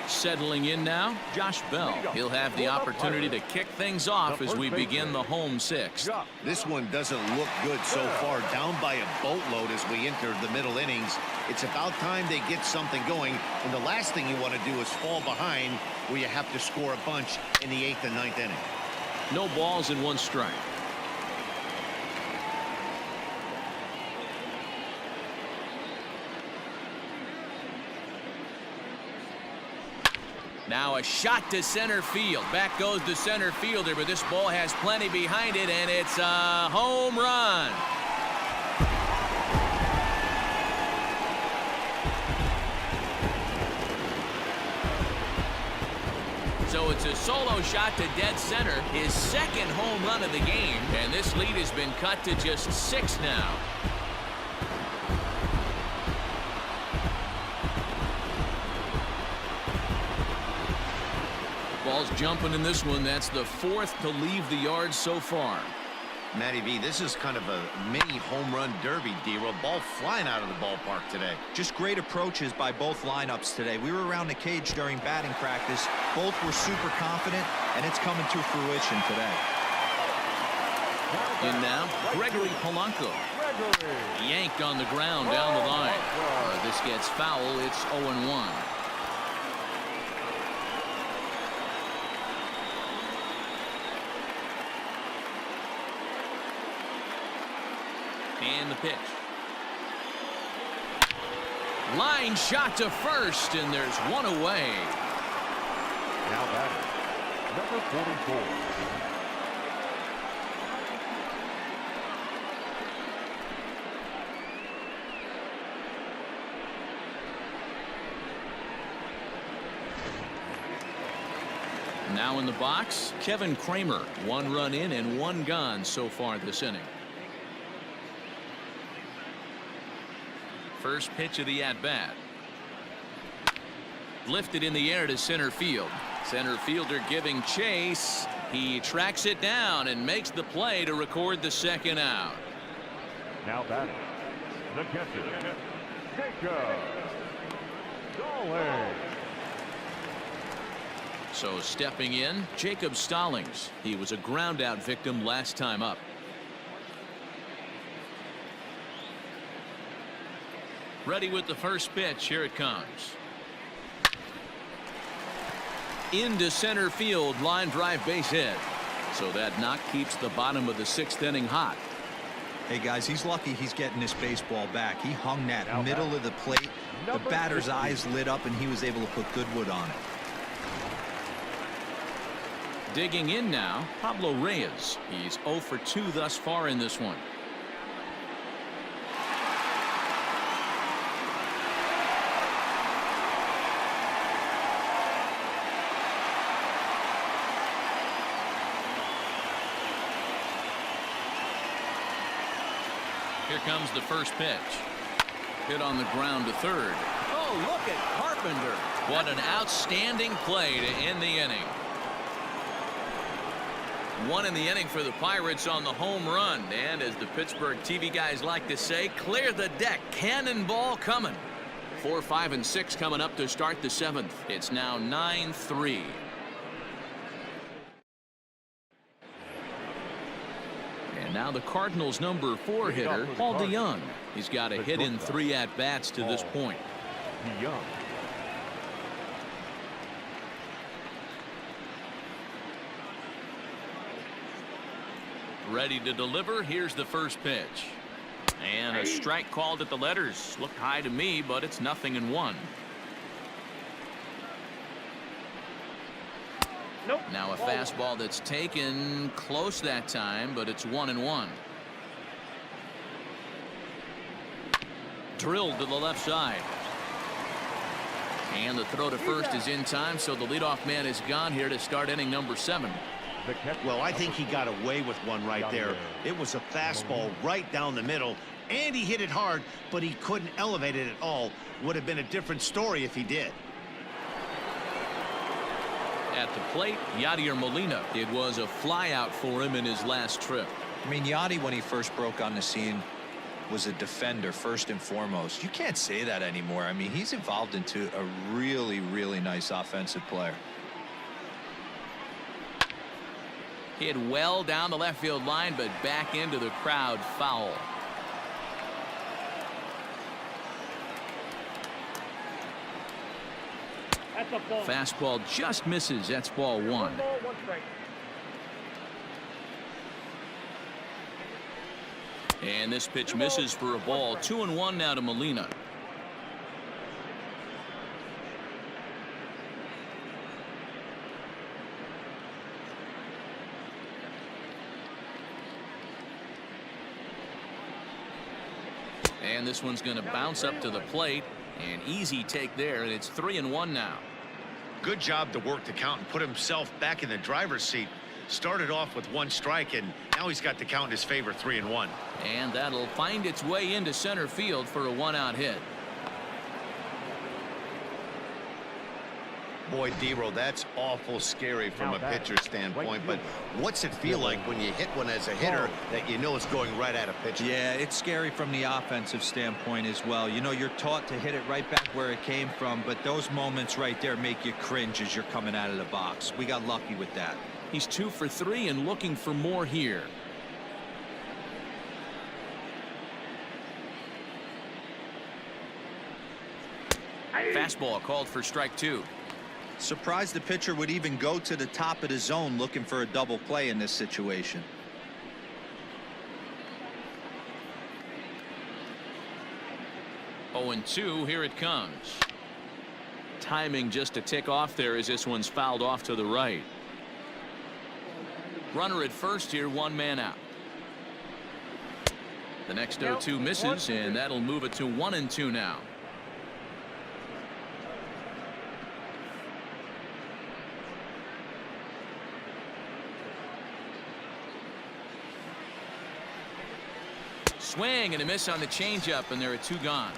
Settling in now, Josh Bell. He'll have the opportunity to kick things off as we begin the home sixth. This one doesn't look good so far. Down by a boatload as we enter the middle innings. It's about time they get something going, and the last thing you want to do is fall behind where you have to score a bunch in the 8th and 9th inning. No balls and 1 strike. Now a shot to center field. Back goes the center fielder, but this ball has plenty behind it, and it's a home run. So it's a solo shot to dead center, his second home run of the game, and this lead has been cut to just 6 now. Ball's jumping in this one. That's the 4th to leave the yard so far. Matty V, this is kind of a mini home run derby, D-Roll. Ball flying out of the ballpark today. Just great approaches by both lineups today. We were around the cage during batting practice. Both were super confident, and it's coming to fruition today. In now, Gregory Polanco. Yanked on the ground down the line. This gets foul. It's 0-1. And the pitch. Line shot to first, and there's one away. Now batting, number 44. Now in the box, Kevin Kramer. 1 run in and 1 gone so far this inning. First pitch of the at-bat. Lifted in the air to center field. Center fielder giving chase. He tracks it down and makes the play to record the second out. Now batting, the catcher, Jacob Stallings. So stepping in, Jacob Stallings. He was a ground out victim last time up. Ready with the first pitch. Here it comes. Into center field, line drive, base hit. So that knock keeps the bottom of the 6th inning hot. Hey guys, he's lucky he's getting this baseball back. He hung that middle of the plate. The batter's eyes lit up and he was able to put good wood on it. Digging in now, Pablo Reyes. He's 0 for 2 thus far in this one. Here comes the first pitch. Hit on the ground to third. Oh, look at Carpenter. What an outstanding play to end the inning. 1 in the inning for the Pirates on the home run. And as the Pittsburgh TV guys like to say, clear the deck. Cannonball coming. 4, 5, and 6 coming up to start the 7th. It's now 9-3. And now the Cardinals' number 4 hitter, Paul DeYoung. He's got a hit in 3 at-bats to this point. DeYoung. Ready to deliver. Here's the first pitch. And a strike called at the letters. Looked high to me, but it's 0-1. Nope. Now a fastball that's taken close that time, but it's 1-1. Drilled to the left side. And the throw to first is in time, so the leadoff man is gone here to start inning number 7. Well, I think he got away with one right there. It was a fastball right down the middle, and he hit it hard, but he couldn't elevate it at all. Would have been a different story if he did. At the plate, Yadier Molina. It was a flyout for him in his last trip. I mean, Yadi, when he first broke on the scene, was a defender first and foremost. You can't say that anymore. I mean, he's evolved into a really, really nice offensive player. Hit well down the left field line, but back into the crowd, foul. That's a ball. Fastball just misses. That's ball 1. 1 ball, 1 strike. And this pitch misses for a ball. 2-1 now to Molina. And this one's going to bounce up to the plate. An easy take there, and it's 3-1 now. Good job to work the count and put himself back in the driver's seat. Started off with 1 strike, and now he's got the count in his favor, 3-1. And that'll find its way into center field for a 1-out hit. Boy, Dero, that's awful scary from a pitcher's standpoint, but what's it feel like when you hit one as a hitter that you know it's going right at a pitcher? Yeah, it's scary from the offensive standpoint as well. You know, you're taught to hit it right back where it came from, but those moments right there make you cringe as you're coming out of the box. We got lucky with that. He's 2 for 3 and looking for more here. Fastball called for strike 2. Surprised the pitcher would even go to the top of the zone looking for a double play in this situation. Oh, 0-2. Here it comes. Timing just a tick off there as this one's fouled off to the right. Runner at first here, 1 man out. The next 0-2 misses, and that'll move it to 1-2 now. Swing and a miss on the changeup, and there are 2 gone.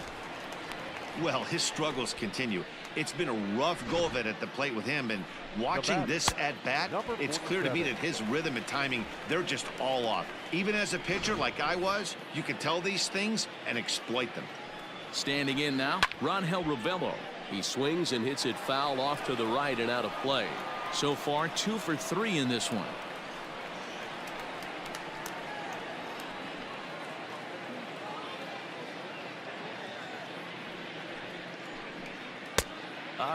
Well, his struggles continue. It's been a rough go of it at the plate with him, and watching this at bat, it's clear to me that his rhythm and timing, they're just all off. Even as a pitcher like I was, you can tell these things and exploit them. Standing in now, Rangel Ravelo. He swings and hits it foul off to the right and out of play. So far 2 for 3 in this one.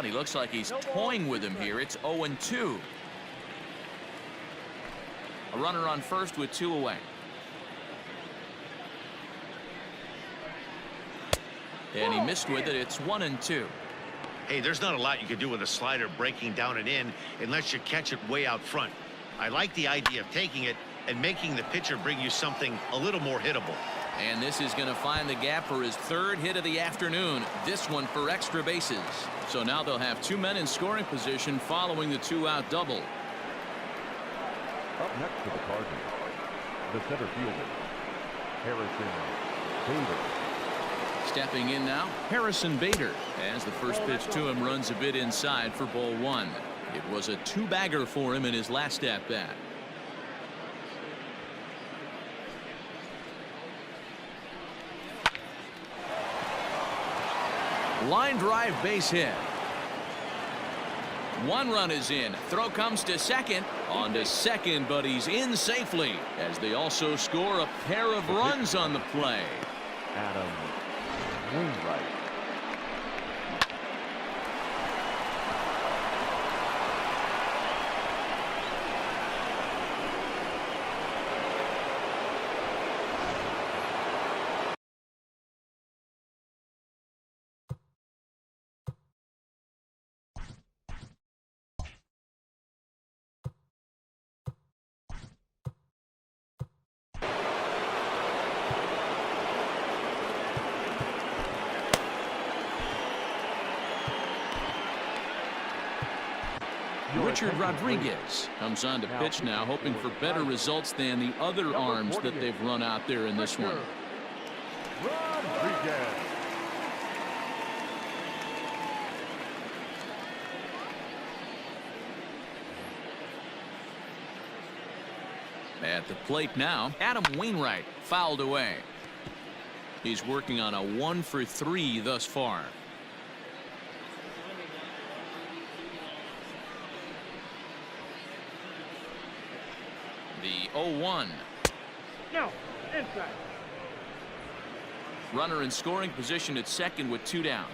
He looks like he's toying with him here. It's 0-2. A runner on first with 2 away. And he missed with it. It's 1-2. Hey, there's not a lot you can do with a slider breaking down and in unless you catch it way out front. I like the idea of taking it and making the pitcher bring you something a little more hittable. And this is going to find the gap for his 3rd hit of the afternoon. This one for extra bases. So now they'll have 2 men in scoring position following the 2-out double. Up next for the Cardinals, the center fielder, Harrison Bader. Stepping in now, Harrison Bader, as the first pitch to him runs a bit inside for ball 1. It was a 2-bagger for him in his last at-bat. Line drive base hit. 1 run is in. Throw comes to second. On to second, but he's in safely as they also score a pair of runs on the play. Adam Wainwright. Richard Rodriguez comes on to pitch now, hoping for better results than the other arms that they've run out there in this one. Rodriguez. At the plate now, Adam Wainwright fouled away. He's working on a 1 for 3 thus far. The 0-1. No, inside. Runner in scoring position at second with 2 down.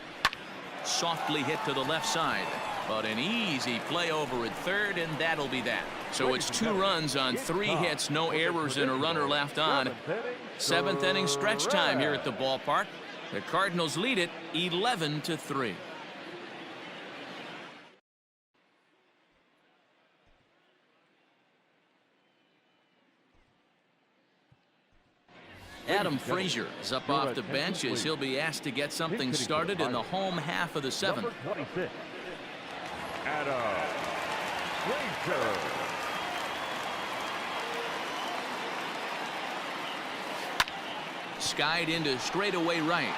Softly hit to the left side, but an easy play over at third, and that'll be that. So it's 2 runs on 3 hits, no errors, and a runner left on. 7th inning stretch time here at the ballpark. The Cardinals lead it 11-3. Adam Frazier is up off the bench as he'll be asked to get something started in the home half of the 7th. Number 26, Adam Frazier. Skied into straightaway right.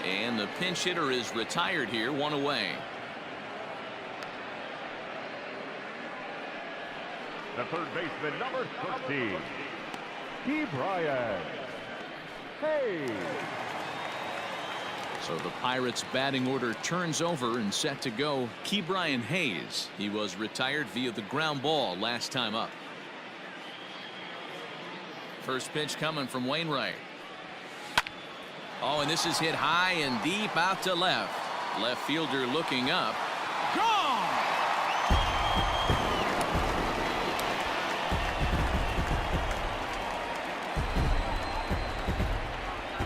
And the pinch hitter is retired here, 1 away. The third baseman, number 13, Brian Hayes. So the Pirates batting order turns over and set to go. Brian Hayes. He was retired via the ground ball last time up. First pitch coming from Wainwright. Oh, and this is hit high and deep out to left. Left fielder looking up. Gone!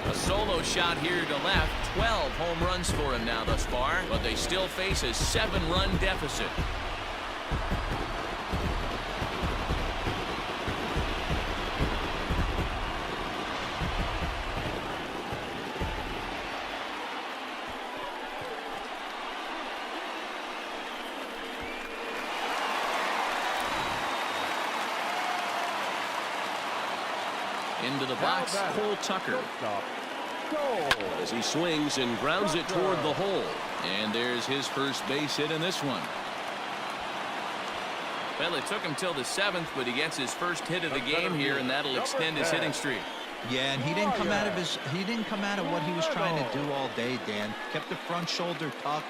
A solo shot here to left. 12 home runs for him now thus far, but they still face a 7-run deficit. Into the box, Cole Tucker. as he swings and grounds it toward the hole. And there's his first base hit in this one. Well, it took him till the 7th, but he gets his first hit of the game here, and that'll extend his hitting streak. Yeah, and he didn't come out of what he was trying to do all day, Dan. Kept the front shoulder tucked,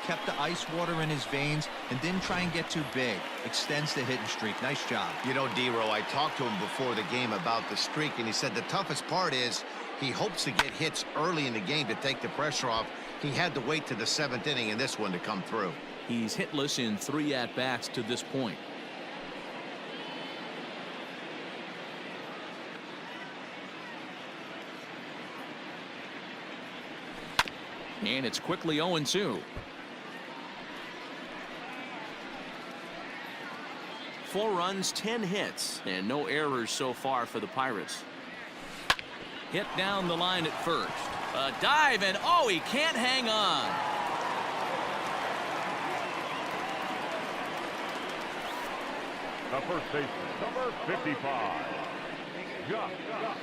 kept the ice water in his veins, and didn't try and get too big. Extends the hitting streak. Nice job. You know, D-Row, I talked to him before the game about the streak, and he said the toughest part is he hopes to get hits early in the game to take the pressure off. He had to wait to the 7th inning in this one to come through. He's hitless in 3 at-bats to this point. And it's quickly 0-2. 4 runs, 10 hits, and no errors so far for the Pirates. Hit down the line at first. A dive, and oh, he can't hang on. The first baseman, number 55, Josh Bell.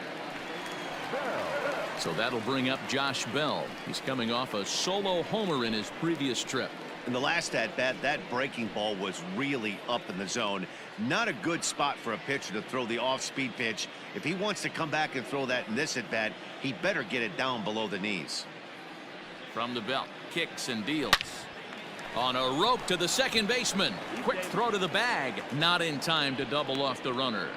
So that'll bring up Josh Bell. He's coming off a solo homer in his previous trip. In the last at-bat, that breaking ball was really up in the zone. Not a good spot for a pitcher to throw the off-speed pitch. If he wants to come back and throw that in this at-bat, he better get it down below the knees. From the belt, kicks and deals. On a rope to the second baseman. Quick throw to the bag. Not in time to double off the runner.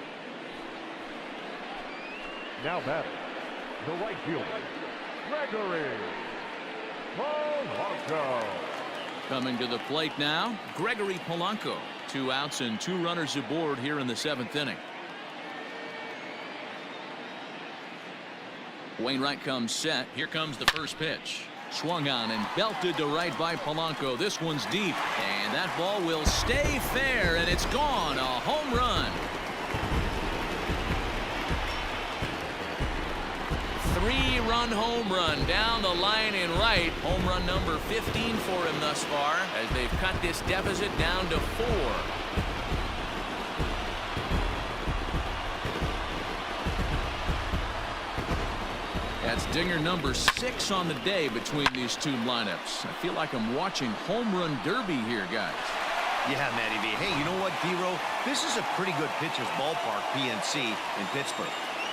Now batting, the right fielder, Gregory Polanco. Coming to the plate now, Gregory Polanco. 2 outs and 2 runners aboard here in the 7th inning. Wainwright comes set. Here comes the first pitch. Swung on and belted to right by Polanco. This one's deep, and that ball will stay fair, and it's gone. A home run. 3-run home run down the line in right. Home run number 15 for him thus far, as they've cut this deficit down to 4. That's dinger number 6 on the day between these two lineups. I feel like I'm watching home run derby here, guys. Yeah, Matty V. Hey, you know what, D-Row? This is a pretty good pitcher's ballpark, PNC, in Pittsburgh.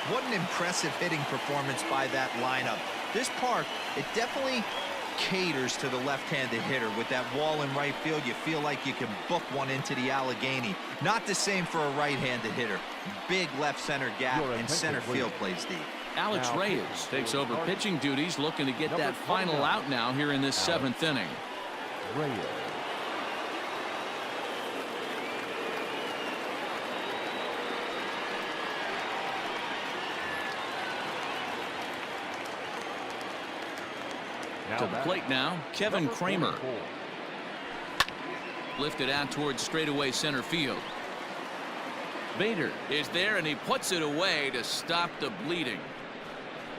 What an impressive hitting performance by that lineup. This park, it definitely caters to the left-handed hitter. With that wall in right field, you feel like you can book one into the Allegheny. Not the same for a right-handed hitter. Big left center gap, and center field plays deep. Alex Reyes takes over pitching duties, looking to get that final out now here in this 7th inning. Reyes. To the plate now, Kevin Kramer. Lifted out towards straightaway center field. Bader is there, and he puts it away to stop the bleeding.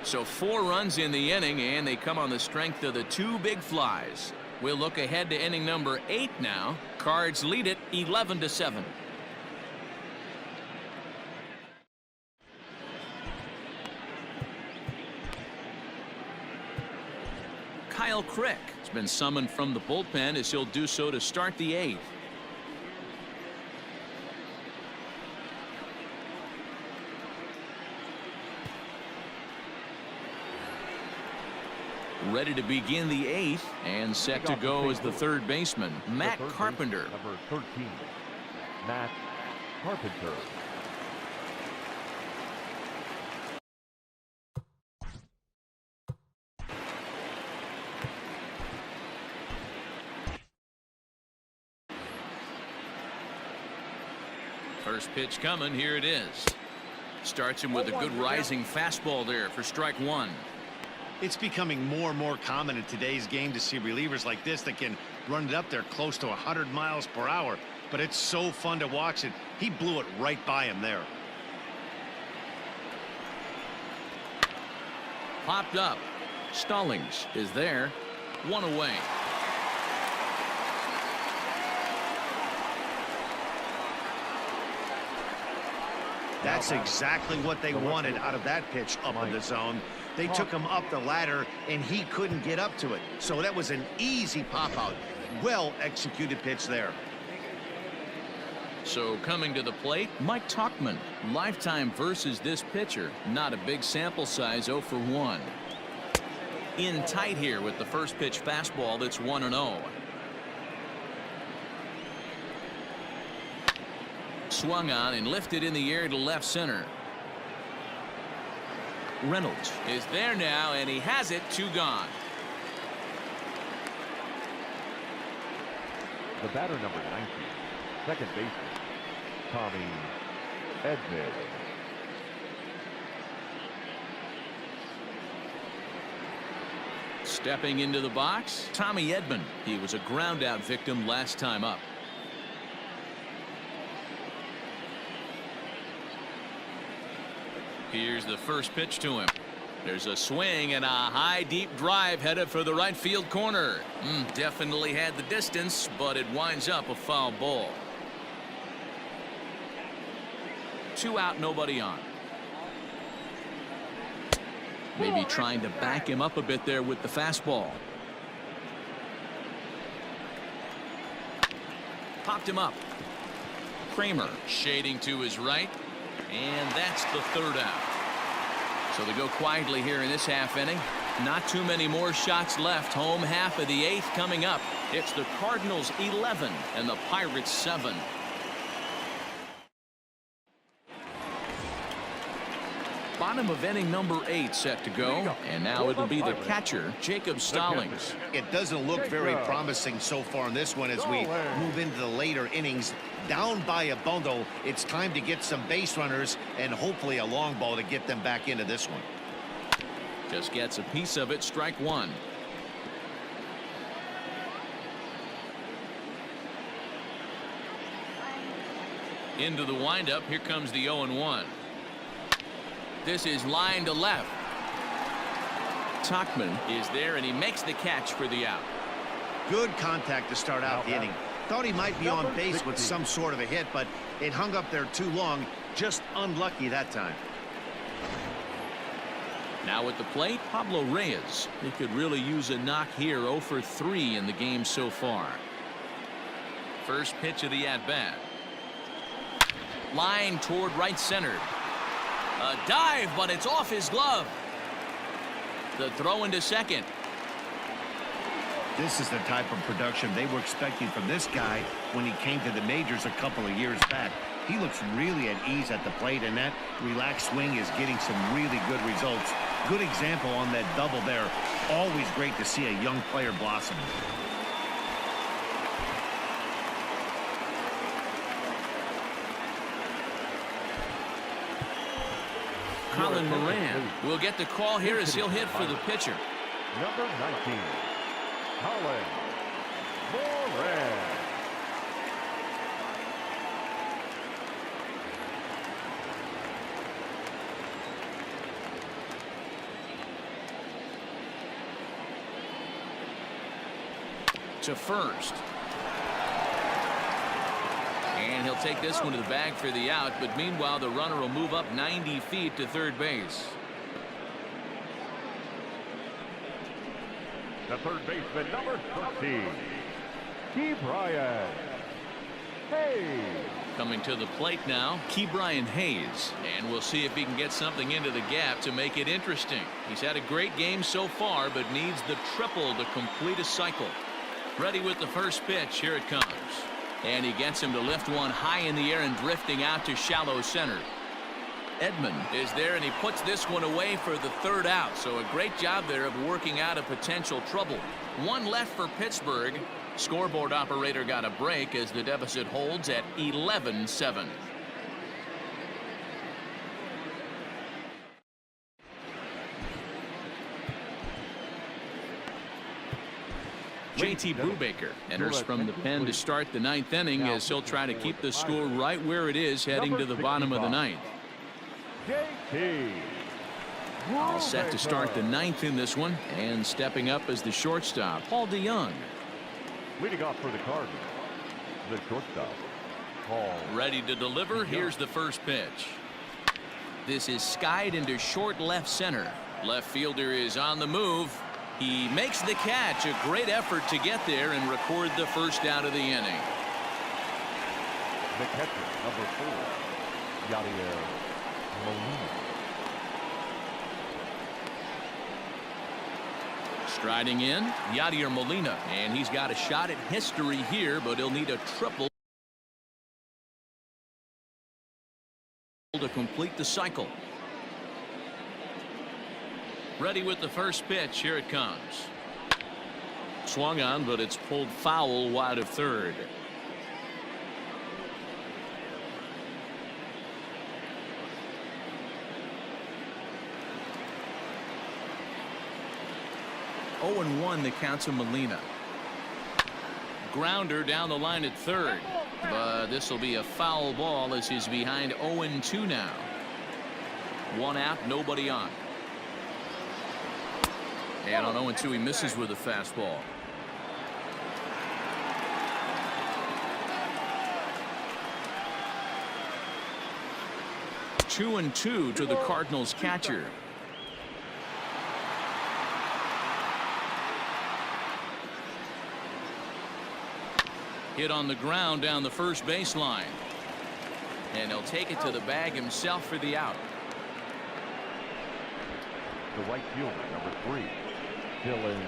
So 4 runs in the inning, and they come on the strength of the 2 big flies. We'll look ahead to inning number 8 now. Cards lead it 11-7. Kyle Crick has been summoned from the bullpen, as he'll do so to start the 8th. Ready to begin the 8th, and set to go as the 3rd baseman, Matt Carpenter. Number 13, Matt Carpenter. First pitch coming. Here it is. Starts him with a good rising fastball there for strike 1. It's becoming more and more common in today's game to see relievers like this that can run it up there close to 100 miles per hour. But it's so fun to watch it. He blew it right by him there. Popped up. Stallings is there. 1 away. That's exactly what they wanted out of that pitch up in the zone. They took him up the ladder, and he couldn't get up to it. So that was an easy pop-out. Well-executed pitch there. So coming to the plate, Mike Tauchman. Lifetime versus this pitcher. Not a big sample size, 0 for 1. In tight here with the first pitch fastball that's 1-0. Swung on and lifted in the air to left center. Reynolds is there now, and he has it. 2 gone. The batter, number 19, second baseman, Tommy Edman. Stepping into the box, Tommy Edman. He was a ground out victim last time up. Here's the first pitch to him. There's a swing and a high deep drive headed for the right field corner. Definitely had the distance, but it winds up a foul ball. 2 out, nobody on. Maybe trying to back him up a bit there with the fastball. Popped him up. Kramer shading to his right. And that's the 3rd out. So they go quietly here in this half inning. Not too many more shots left. Home half of the 8th coming up. It's the Cardinals 11 and the Pirates 7. Bottom of inning number 8 set to go. And now it'll be the catcher, Jacob Stallings. It doesn't look very promising so far in this one as we move into the later innings. Down by a bundle, it's time to get some base runners and hopefully a long ball to get them back into this one. Just gets a piece of it. Strike 1. Into the windup. Here comes the 0-1. This is line to left. Tauchman is there, and he makes the catch for the out. Good contact to start out the inning. Thought he might be on base with some sort of a hit, but it hung up there too long. Just unlucky that time. Now at the plate, Pablo Reyes. He could really use a knock here. 0 for 3 in the game so far. First pitch of the at-bat. Line toward right center. A dive, but it's off his glove. The throw into second. This is the type of production they were expecting from this guy when he came to the majors a couple of years back. He looks really at ease at the plate, and that relaxed swing is getting some really good results. Good example on that double there. Always great to see a young player blossom. Colin Moran will get the call here as he'll hit for the pitcher. Number 19, Colin Moran. To first. And he'll take this one to the bag for the out, but meanwhile the runner will move up 90 feet to third base. The third baseman, number 13, Ke'Bryan Hayes. Coming to the plate now, Ke'Bryan Hayes. And we'll see if he can get something into the gap to make it interesting. He's had a great game so far, but needs the triple to complete a cycle. Ready with the first pitch. Here it comes. And he gets him to lift one high in the air and drifting out to shallow center. Edman is there, and he puts this one away for the 3rd out. So a great job there of working out a potential trouble. 1 left for Pittsburgh. Scoreboard operator got a break as the deficit holds at 11-7. JT Brubaker enters from the pen to start the 9th inning as he'll try to keep the score right where it is heading to the bottom of the 9th. JT All set to start the 9th in this one, and stepping up as the shortstop, Paul DeYoung. Leading off for the Cardinals, the shortstop, Paul. Ready to deliver. Here's the first pitch. This is skied into short left center. Left fielder is on the move. He makes the catch. A great effort to get there and record the first out of the inning. The catcher, number 4, Yadier Molina. Striding in, Yadier Molina, and he's got a shot at history here, but he'll need a triple to complete the cycle. Ready with the first pitch. Here it comes. Swung on, but it's pulled foul wide of third. Oh, and 1 the count to Molina. Grounder down the line at third, but this will be a foul ball as he's behind 0-2 now. 1 out, nobody on. And on 0-2 he misses with a fastball. Two and 2 to the Cardinals catcher. Hit on the ground down the first baseline. And he'll take it to the bag himself for the out. The right fielder, number 3, Dylan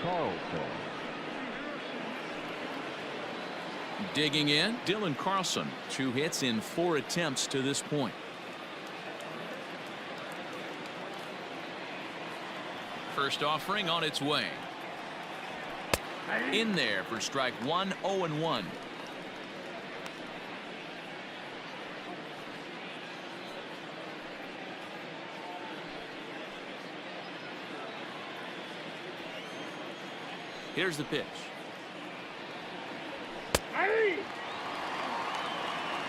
Carlson. Digging in, Dylan Carlson. 2 hits in 4 attempts to this point. First offering on its way. In there for strike 1, 0-1. Here's the pitch.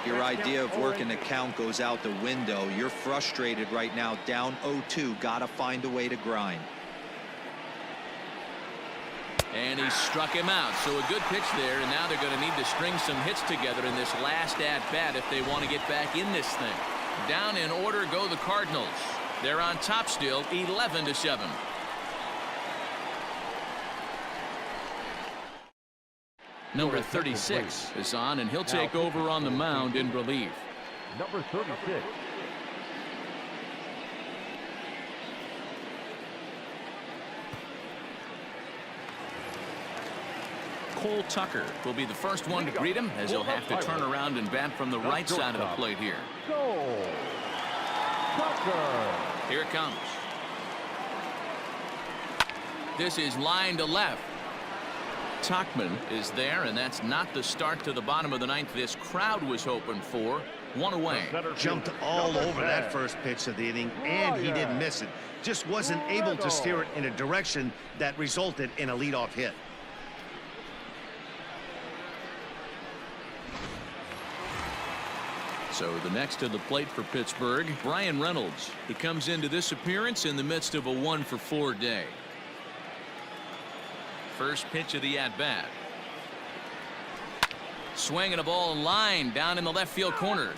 Your idea of working a count goes out the window. You're frustrated right now, down 0-2. Gotta find a way to grind. And he struck him out. So a good pitch there, and now they're going to need to string some hits together in this last at-bat if they want to get back in this thing. Down in order go the Cardinals. They're on top still, 11-7. Number 36 is on, and he'll take over on the mound in relief. Number 36. Cole Tucker will be the first one to greet him, as he'll have to turn around and bat from the right side of the plate here. Cole Tucker. Here it comes. This is line to left. Tachman is there, and that's not the start to the bottom of the ninth this crowd was hoping for. 1 away. Jumped all over that first pitch of the inning, and he didn't miss it. Just wasn't able to steer it in a direction that resulted in a leadoff hit. So the next to the plate for Pittsburgh, Brian Reynolds. He comes into this appearance in the midst of a 1-for-4 day. First pitch of the at-bat. Swinging a ball in line down in the left field corner,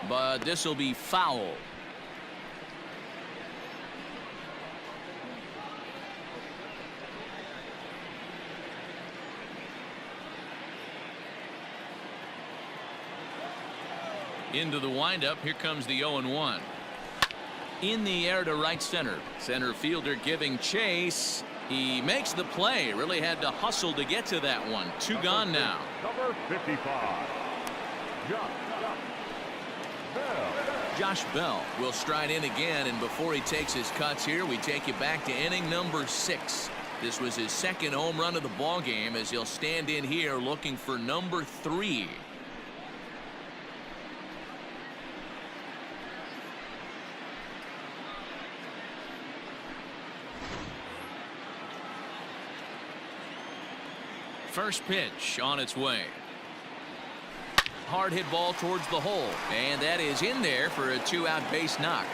but this will be foul. Into the windup. Here comes the 0-1. In the air to right center. Center fielder giving chase. He makes the play. Really had to hustle to get to that one. 2 gone now. Number 55. Josh Bell will stride in again, and before he takes his cuts here, we take you back to inning number 6. This was his second home run of the ball game, as he'll stand in here looking for number 3. First pitch on its way. Hard hit ball towards the hole, and that is in there for a 2-out base knock.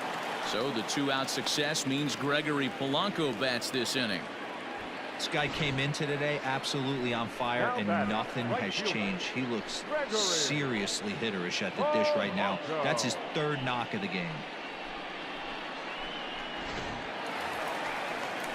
So the 2-out success means Gregory Polanco bats this inning. This guy came into today absolutely on fire, and nothing has changed. He looks seriously hitterish at the dish right now. That's his 3rd knock of the game.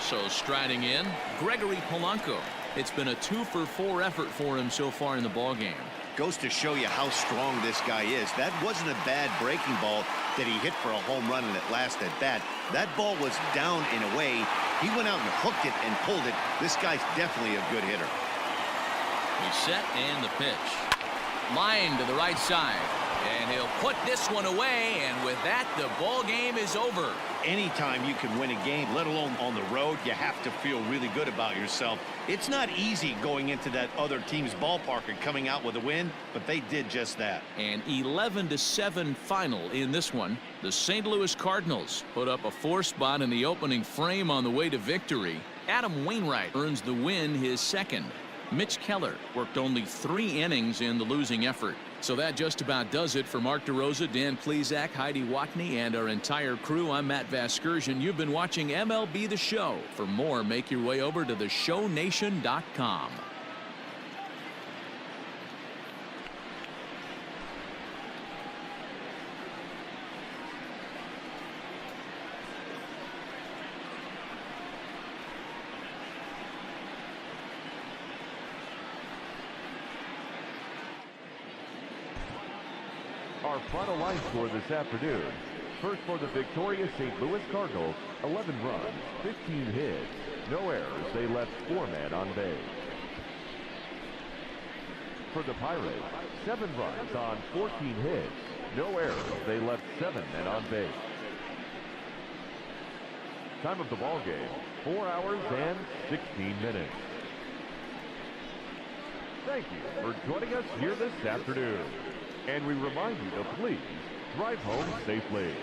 So striding in, Gregory Polanco. It's been a 2-for-4 effort for him so far in the ballgame. Goes to show you how strong this guy is. That wasn't a bad breaking ball that he hit for a home run in that last at bat. That ball was down and away. He went out and hooked it and pulled it. This guy's definitely a good hitter. He's set and the pitch. Line to the right side. And he'll put this one away, and with that, the ball game is over. Anytime you can win a game, let alone on the road, you have to feel really good about yourself. It's not easy going into that other team's ballpark and coming out with a win, but they did just that. An 11-7 final in this one. The St. Louis Cardinals put up a 4 spot in the opening frame on the way to victory. Adam Wainwright earns the win, his second. Mitch Keller worked only 3 innings in the losing effort. So that just about does it for Mark DeRosa, Dan Plesac, Heidi Watney, and our entire crew. I'm Matt Vasgersian. You've been watching MLB The Show. For more, make your way over to theshownation.com. Our final line score this afternoon. First for the victorious St. Louis Cardinals, 11 runs, 15 hits, no errors. They left 4 men on base. For the Pirates, 7 runs on 14 hits, no errors. They left 7 men on base. Time of the ball game, 4 hours and 16 minutes. Thank you for joining us here this afternoon. And we remind you to please drive home safely.